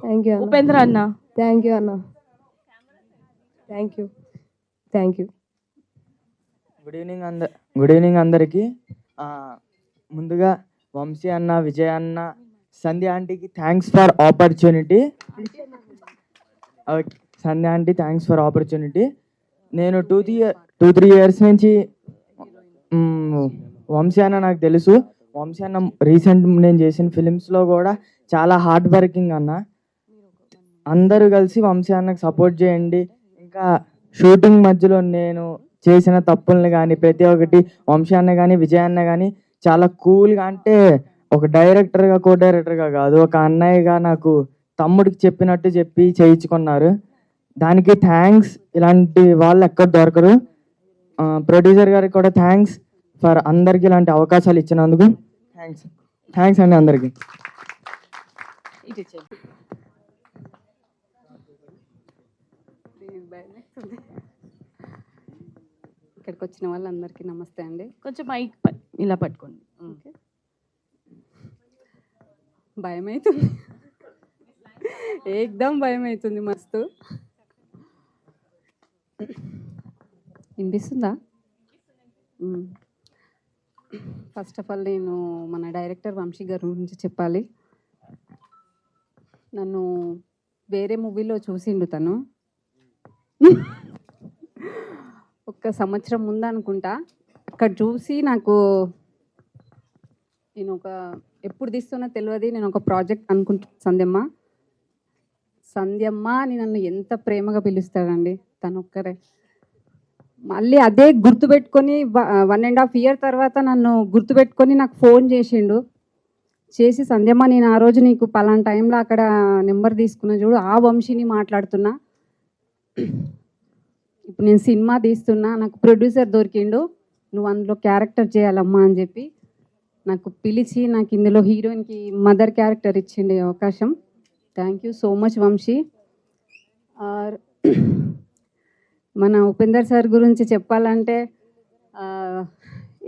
Speaker 16: థ్యాంక్ యూ
Speaker 2: ఉపేంద్ర అన్న.
Speaker 16: థ్యాంక్ యూ అన్న. Thank you.
Speaker 17: గుడ్ ఈవినింగ్ అందరికీ. ముందుగా వంశీ అన్న, విజయ్ అన్న, సంధ్య ఆంటీకి thanks for opportunity. Sandhya aunty thanks for opportunity. నేను 2-3 ఇయర్స్ నుంచి వంశీ అన్న నాకు తెలుసు. వంశీ అన్న రీసెంట్ నేను చేసిన ఫిలిమ్స్లో కూడా చాలా హార్డ్ వర్కింగ్ అన్న. అందరూ కలిసి వంశీ అన్నకు సపోర్ట్ చేయండి. ఇంకా షూటింగ్ మధ్యలో నేను చేసిన తప్పుల్ని కానీ ప్రతి ఒక్కటి వంశీ అన్న కానీ విజయ్ అన్న కానీ చాలా కూల్గా, అంటే ఒక డైరెక్టర్గా, కో డైరెక్టర్గా కాదు, ఒక అన్నయ్యగా నాకు తమ్ముడికి చెప్పినట్టు చెప్పి చేయించుకున్నారు. దానికి థ్యాంక్స్. ఇలాంటి వాళ్ళు ఎక్కడ దొరకరు. ప్రొడ్యూసర్ గారికి కూడా థ్యాంక్స్ ఫర్ అందరికీ ఇలాంటి అవకాశాలు ఇచ్చినందుకు. థ్యాంక్స్ అండి అందరికీ.
Speaker 18: ఇక్కడికి వచ్చిన వాళ్ళందరికీ నమస్తే అండి.
Speaker 2: కొంచెం మైక్ ఇలా పట్టుకోండి.
Speaker 18: భయం అవుతుంది, ఏకదమ్ భయం అవుతుంది మస్తు. వినిపిస్తుందా? ఫస్ట్ ఆఫ్ ఆల్ నేను మన డైరెక్టర్ వంశీ గారి గురించి చెప్పాలి. నన్ను వేరే మూవీలో చూసిండు తను. ఒక సంవత్సరం ముందు అనుకుంటా. అక్కడ చూసి నాకు నేను ఎప్పుడు తీస్తున్నా తెలియదు, నేను ఒక ప్రాజెక్ట్ అనుకుంటా. సంధ్యమ్మ అని నన్ను ఎంత ప్రేమగా పిలుస్తాడండి తను ఒక్కరే. మళ్ళీ అదే గుర్తుపెట్టుకొని 1.5 year తర్వాత నన్ను గుర్తుపెట్టుకొని నాకు ఫోన్ చేసిండు. చేసి సంధ్యమ్మ నేను ఆ రోజు నీకు పలానా టైంలో అక్కడ నెంబర్ తీసుకున్నా చూడు, ఆ వంశీని మాట్లాడుతున్నా. ఇప్పుడు నేను సినిమా తీస్తున్నా, నాకు ప్రొడ్యూసర్ దొరికిండు, నువ్వు అందులో క్యారెక్టర్ చేయాలమ్మా అని చెప్పి నాకు పిలిచి నాకు ఇందులో హీరోయిన్కి మదర్ క్యారెక్టర్ ఇచ్చిండే అవకాశం. Thank you so much Vamshi. మన ఉపేందర్ సార్ గురించి చెప్పాలంటే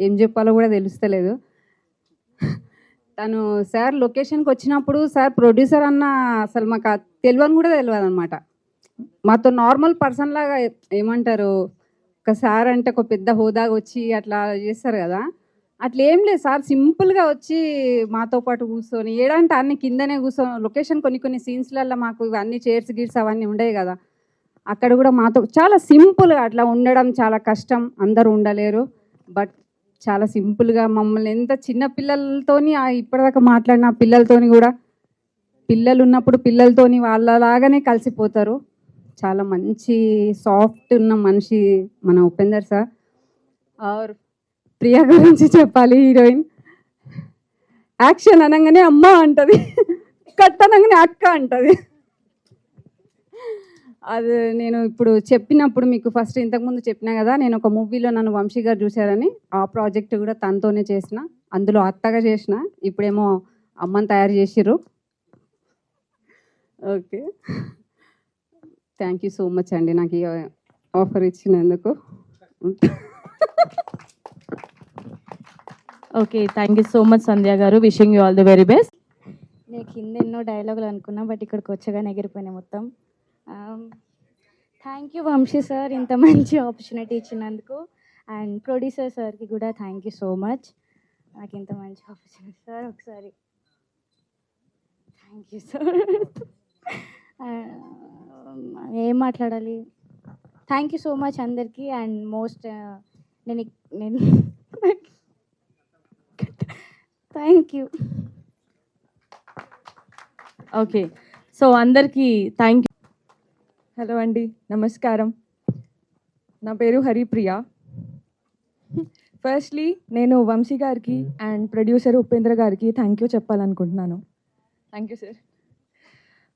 Speaker 18: ఏం చెప్పాలో కూడా తెలుస్తలేదు. తను సార్ లొకేషన్కి వచ్చినప్పుడు సార్ ప్రొడ్యూసర్ అన్న అసలు మాకు తెలియని కూడా తెలియదు అనమాట. మాతో నార్మల్ పర్సన్ లాగా ఏమంటారు, ఒక సార్ అంటే ఒక పెద్ద హోదాగా వచ్చి అట్లా చేస్తారు కదా, అట్లా ఏం లేదు సార్. సింపుల్గా వచ్చి మాతో పాటు కూర్చొని ఏడంటే అన్ని కిందనే కూర్చొని లొకేషన్ కొన్ని సీన్స్లలో మాకు ఇవన్నీ చైర్స్ గిట్స్ అవన్నీ ఉండేవి కదా, అక్కడ కూడా మాతో చాలా సింపుల్గా అట్లా ఉండడం చాలా కష్టం, అందరూ ఉండలేరు. బట్ చాలా సింపుల్గా మమ్మల్ని ఎంత చిన్న పిల్లలతోని ఇప్పటిదాకా మాట్లాడిన పిల్లలతోని కూడా పిల్లలు ఉన్నప్పుడు పిల్లలతోని వాళ్ళలాగానే కలిసిపోతారు. చాలా మంచి సాఫ్ట్ ఉన్న మనిషి మన ఉపేందర్ సార్. ఆర్ ప్రియా గురించి చెప్పాలి. హీరోయిన్ యాక్షన్ అనగానే అమ్మ అంటది, కట్ అనగానే అక్క అంటది. అది నేను ఇప్పుడు చెప్పినప్పుడు మీకు ఫస్ట్ ఇంతకుముందు చెప్పినా కదా, నేను ఒక మూవీలో నన్ను వంశీ గారు చూశారని, ఆ ప్రాజెక్ట్ కూడా తనతోనే చేసిన, అందులో అత్తగా చేసిన, ఇప్పుడేమో అమ్మని తయారు చేసిర్రు. Okay, thank you so much అండి నాకు ఈ ఆఫర్ ఇచ్చినందుకు.
Speaker 2: Okay, thank you so much Sandhya గారు. Wishing you all the very best.
Speaker 14: నేను కింద ఎన్నో డైలాగులు అనుకున్నా, బట్ ఇక్కడికి వచ్చగానే ఎగిరిపోయినాయి మొత్తం. థ్యాంక్ యూ వంశీ సార్ ఇంత మంచి ఆపర్చునిటీ ఇచ్చినందుకు. అండ్ ప్రొడ్యూసర్ సార్కి కూడా థ్యాంక్ యూ సో మచ్, నాకు ఇంత మంచి ఆపర్చునిటీ సార్. ఒకసారి థ్యాంక్ యూ సార్. ఏం మాట్లాడాలి, థ్యాంక్ యూ సో మచ్ అందరికీ. అండ్ మోస్ట్ నేను థ్యాంక్ యూ.
Speaker 2: ఓకే, సో అందరికీ థ్యాంక్ యూ.
Speaker 19: హలో అండి, నమస్కారం. నా పేరు హరిప్రియ. ఫస్ట్లీ నేను వంశీ గారికి అండ్ ప్రొడ్యూసర్ ఉపేంద్ర గారికి థ్యాంక్ యూ చెప్పాలనుకుంటున్నాను. Thank you sir.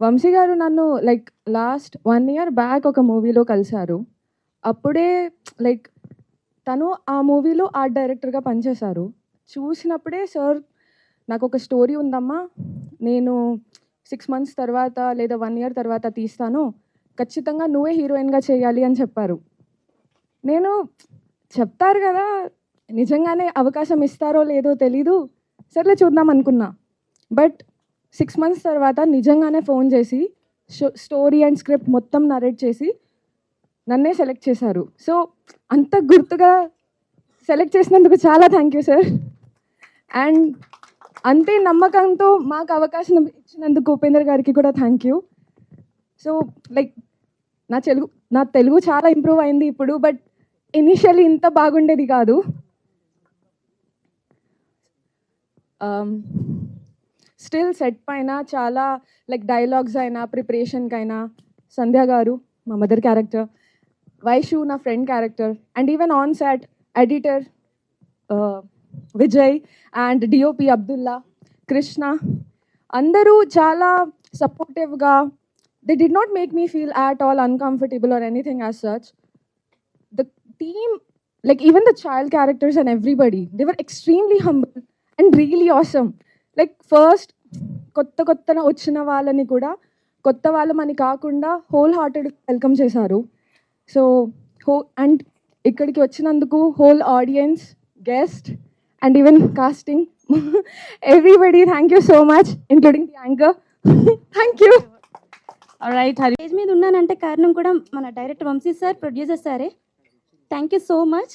Speaker 19: వంశీ గారు నన్ను లైక్ లాస్ట్ 1 year బ్యాక్ ఒక మూవీలో కలిశారు. అప్పుడే లైక్ తను ఆ మూవీలో ఆర్ట్ డైరెక్టర్గా పనిచేశారు. చూసినప్పుడే సార్ నాకు ఒక స్టోరీ ఉందమ్మా, నేను 6 months తర్వాత లేదా 1 year తర్వాత తీస్తాను, ఖచ్చితంగా నువ్వే హీరోయిన్గా చేయాలి అని చెప్పారు. నేను చెప్తారు కదా, నిజంగానే అవకాశం ఇస్తారో లేదో తెలీదు, సర్లే చూద్దాం అనుకున్నా. బట్ 6 months తర్వాత నిజంగానే ఫోన్ చేసి స్టోరీ అండ్ స్క్రిప్ట్ మొత్తం నరేట్ చేసి నన్నే సెలెక్ట్ చేశారు. సో అంత గుర్తుగా సెలెక్ట్ చేసినందుకు చాలా థ్యాంక్ యూ సార్. అండ్ అంతే నమ్మకంతో మాకు అవకాశం ఇచ్చినందుకు ఉపేందర్ గారికి కూడా థ్యాంక్ యూ. సో లైక్ నా తెలుగు చాలా ఇంప్రూవ్ అయింది ఇప్పుడు, బట్ ఇనిషియల్లీ ఇంత బాగుండేది కాదు. స్టిల్ సెట్ పైన చాలా లైక్ డైలాగ్స్ అయినా ప్రిపరేషన్కి అయినా సంధ్య గారు మా మదర్ క్యారెక్టర్, వైషు నా friend character, and even on set editor Vijay and DOP Abdullah, Krishna, అందరూ చాలా సపోర్టివ్గా. They did not make me feel at all uncomfortable or anything as such. The team, like even the child characters and everybody, they were extremely humble and really awesome. Like first, kotta ochina vallani kuda kotta vallamani kaakunda whole hearted welcome chesaru. So and ikkadiki vachinanduku whole audience, guest and even casting, everybody, thank you so much, including the anchor. Thank you.
Speaker 14: Stage మీద ఉన్నానంటే కారణం కూడా మన డైరెక్టర్ వంశీ సార్, ప్రొడ్యూసర్ సారే. Thank you so much.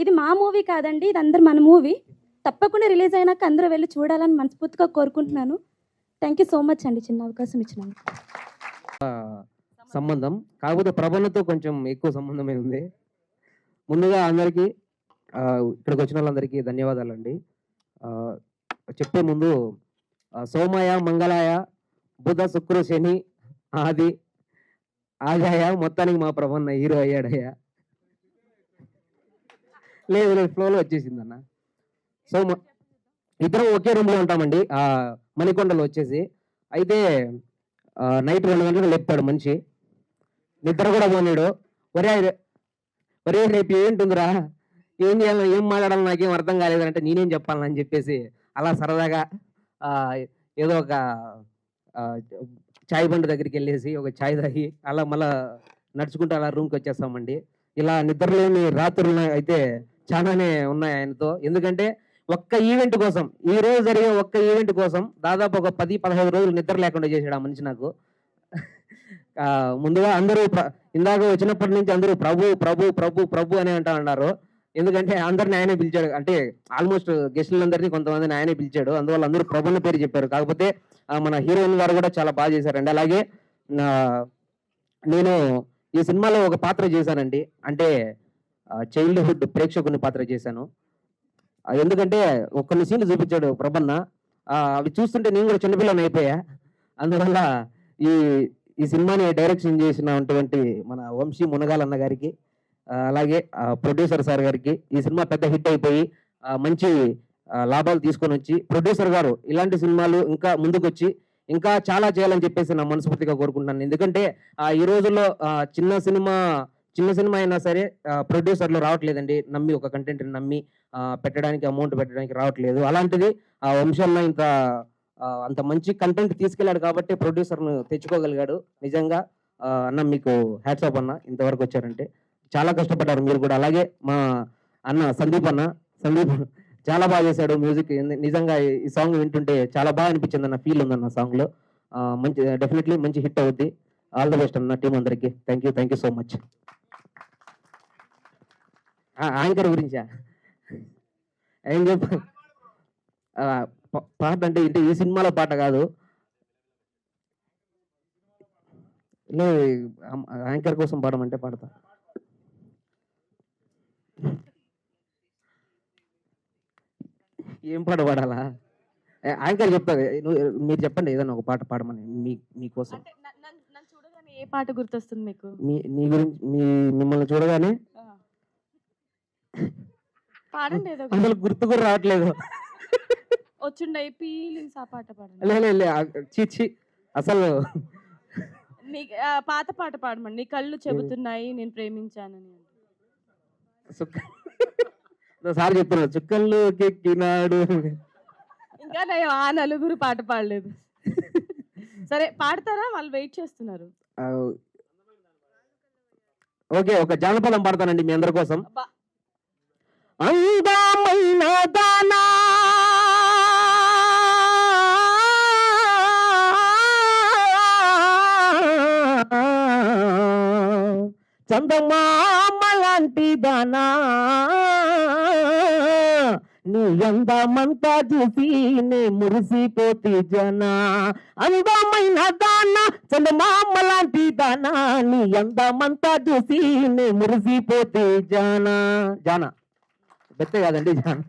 Speaker 14: ఇది మా మూవీ కాదండి, ఇది అందరు మన మూవీ. తప్పకుండా రిలీజ్ అయినాక అందరూ వెళ్ళి చూడాలని మనస్ఫూర్తిగా కోరుకుంటున్నాను. థ్యాంక్ యూ సో మచ్ అండి చిన్న అవకాశం ఇచ్చినాను.
Speaker 10: సంబంధం కాకపోతే ప్రబలతో కొంచెం ఎక్కువ సంబంధమే ఉంది. ముందుగా అందరికీ ఇక్కడికి వచ్చిన వాళ్ళందరికీ ధన్యవాదాలండి. చెప్పే ముందు సోమాయ మంగళాయ బుధ శుక్ర శని ఆది ఆదాయ మొత్తానికి మా ప్రభన్న హీరో అయ్యాడయ్యా. లేదు ఫ్లోలో వచ్చేసిందన్న. సో ఇద్దరం ఒకే రూమ్లో ఉంటామండి మణికొండలో వచ్చేసి. అయితే నైట్ 2 గంటలకు లేపుతాడు మనిషి, నిద్ర కూడా పోనాడు. ఒరే రేపు ఏంటుందిరా, ఏం చేయాలి, ఏం మాట్లాడాలి, నాకేం అర్థం కాలేదంటే నేనేం చెప్పాలని చెప్పేసి అలా సరదాగా ఏదో ఒక చాయ్ బండి దగ్గరికి వెళ్ళేసి ఒక చాయ్ తాగి అలా మళ్ళా నడుచుకుంటూ అలా రూమ్కి వచ్చేస్తామండి. ఇలా నిద్రలేని రాత్రులు అయితే చాలానే ఉన్నాయి ఆయనతో. ఎందుకంటే ఒక్క ఈవెంట్ కోసం, ఈ రోజు జరిగే ఒక్క ఈవెంట్ కోసం దాదాపు ఒక 10-15 రోజులు నిద్ర లేకుండా చేశాడు ఆ మనిషి నాకు. ముందుగా అందరూ ఇందాక వచ్చినప్పటి నుంచి అందరూ ప్రభు ప్రభు ప్రభు ప్రభు అని అంటా ఉన్నారు. ఎందుకంటే అందరిని ఆయనే పిలిచాడు, అంటే ఆల్మోస్ట్ గెస్టులందరినీ కొంతమందిని ఆయనే పిలిచాడు, అందువల్ల అందరూ ప్రభున్న పేరు చెప్పారు. కాకపోతే మన హీరోయిన్ గారు కూడా చాలా బాగా చేశారండి. అలాగే నేను ఈ సినిమాలో ఒక పాత్ర చేశానండి, అంటే చైల్డ్హుడ్ ప్రేక్షకుని పాత్ర చేశాను. ఎందుకంటే కొన్ని సీన్లు చూపించాడు ప్రభన్న, అవి చూస్తుంటే నేను కూడా చిన్నపిల్లని అయిపోయా. అందువల్ల ఈ సినిమాని డైరెక్షన్ చేసినటువంటి మన వంశీ మునగాలన్న గారికి, అలాగే ప్రొడ్యూసర్ సార్ గారికి, ఈ సినిమా పెద్ద హిట్ అయిపోయి మంచి లాభాలు తీసుకొని వచ్చి ప్రొడ్యూసర్ గారు ఇలాంటి సినిమాలు ఇంకా ముందుకు వచ్చి ఇంకా చాలా చేయాలని చెప్పేసి నా మనస్ఫూర్తిగా కోరుకుంటున్నాను. ఎందుకంటే ఈ రోజుల్లో చిన్న సినిమా అయినా సరే ప్రొడ్యూసర్లు రావట్లేదండి, నమ్మి ఒక కంటెంట్ని నమ్మి పెట్టడానికి, అమౌంట్ పెట్టడానికి రావట్లేదు. అలాంటిది వంశన్న అంత మంచి కంటెంట్ తీసుకెళ్ళాడు కాబట్టి ప్రొడ్యూసర్ను తెచ్చుకోగలిగాడు. నిజంగా అన్న మీకు హ్యాట్స్ ఆఫ్ అన్న, ఇంతవరకు వచ్చారంటే చాలా కష్టపడ్డారు మీరు కూడా. అలాగే మా అన్న సందీప్ చాలా బాగా చేశాడు మ్యూజిక్. నిజంగా ఈ సాంగ్ వింటుంటే చాలా బాగా అనిపించింది అన్న, ఫీల్ ఉందన్న సాంగ్లో. మంచి డెఫినెట్లీ మంచి హిట్ అవుద్ది. ఆల్ ద బెస్ట్ అన్న టీం అందరికి. Thank you so much. Anchor గురించా ఏం చెప్ప, పాట అంటే ఈ సినిమాలో పాట కాదు, యాంకర్ కోసం పాడమంటే పాడతా. ఏం పాట పాడాలా, యాంకర్ చెప్తా, మీరు చెప్పండి ఏదైనా ఒక పాట పాడమని మీకోసం.
Speaker 19: ఏ పాట గుర్తొస్తుంది మీకు?
Speaker 10: మీ గురించి మిమ్మల్ని చూడగానే
Speaker 19: పాడండి ఏదో.
Speaker 10: అసలు గుర్తు కూడా రావట్లేదు.
Speaker 19: వచ్చుండే ఫీలింగ్స్ ఆ పాట పాడండి.
Speaker 10: లే చీచి అసలు
Speaker 19: పాత పాట పాడమండి. నీ కళ్ళు చెబుతున్నాయి నేను ప్రేమించానని.
Speaker 10: సార్ చెప్తున్నాడు చుక్కల్లో కెక్కినాడు.
Speaker 19: ఇంకా నేను ఆ నలుగురు పాట పాడలేదు. సరే పాడతారా, వాళ్ళు వెయిట్ చేస్తున్నారు.
Speaker 10: ఓకే, ఒక జానపదం పాడతానండి మీ అందరి కోసం. అందమైన దానా చందమామ లాంటి దానా, నీ అందమంతా చూసి నే మురిసిపోతే జనా. అందమైన దానా చందమామ లాంటి దానా, నీ అందమంతా చూసి నే మురిసిపోతే జానా. బెత్తే కాదండి జానా.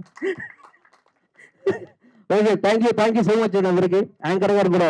Speaker 10: Okay, thank you so much అండి అందరికి. యాంకర్ గారు కూడా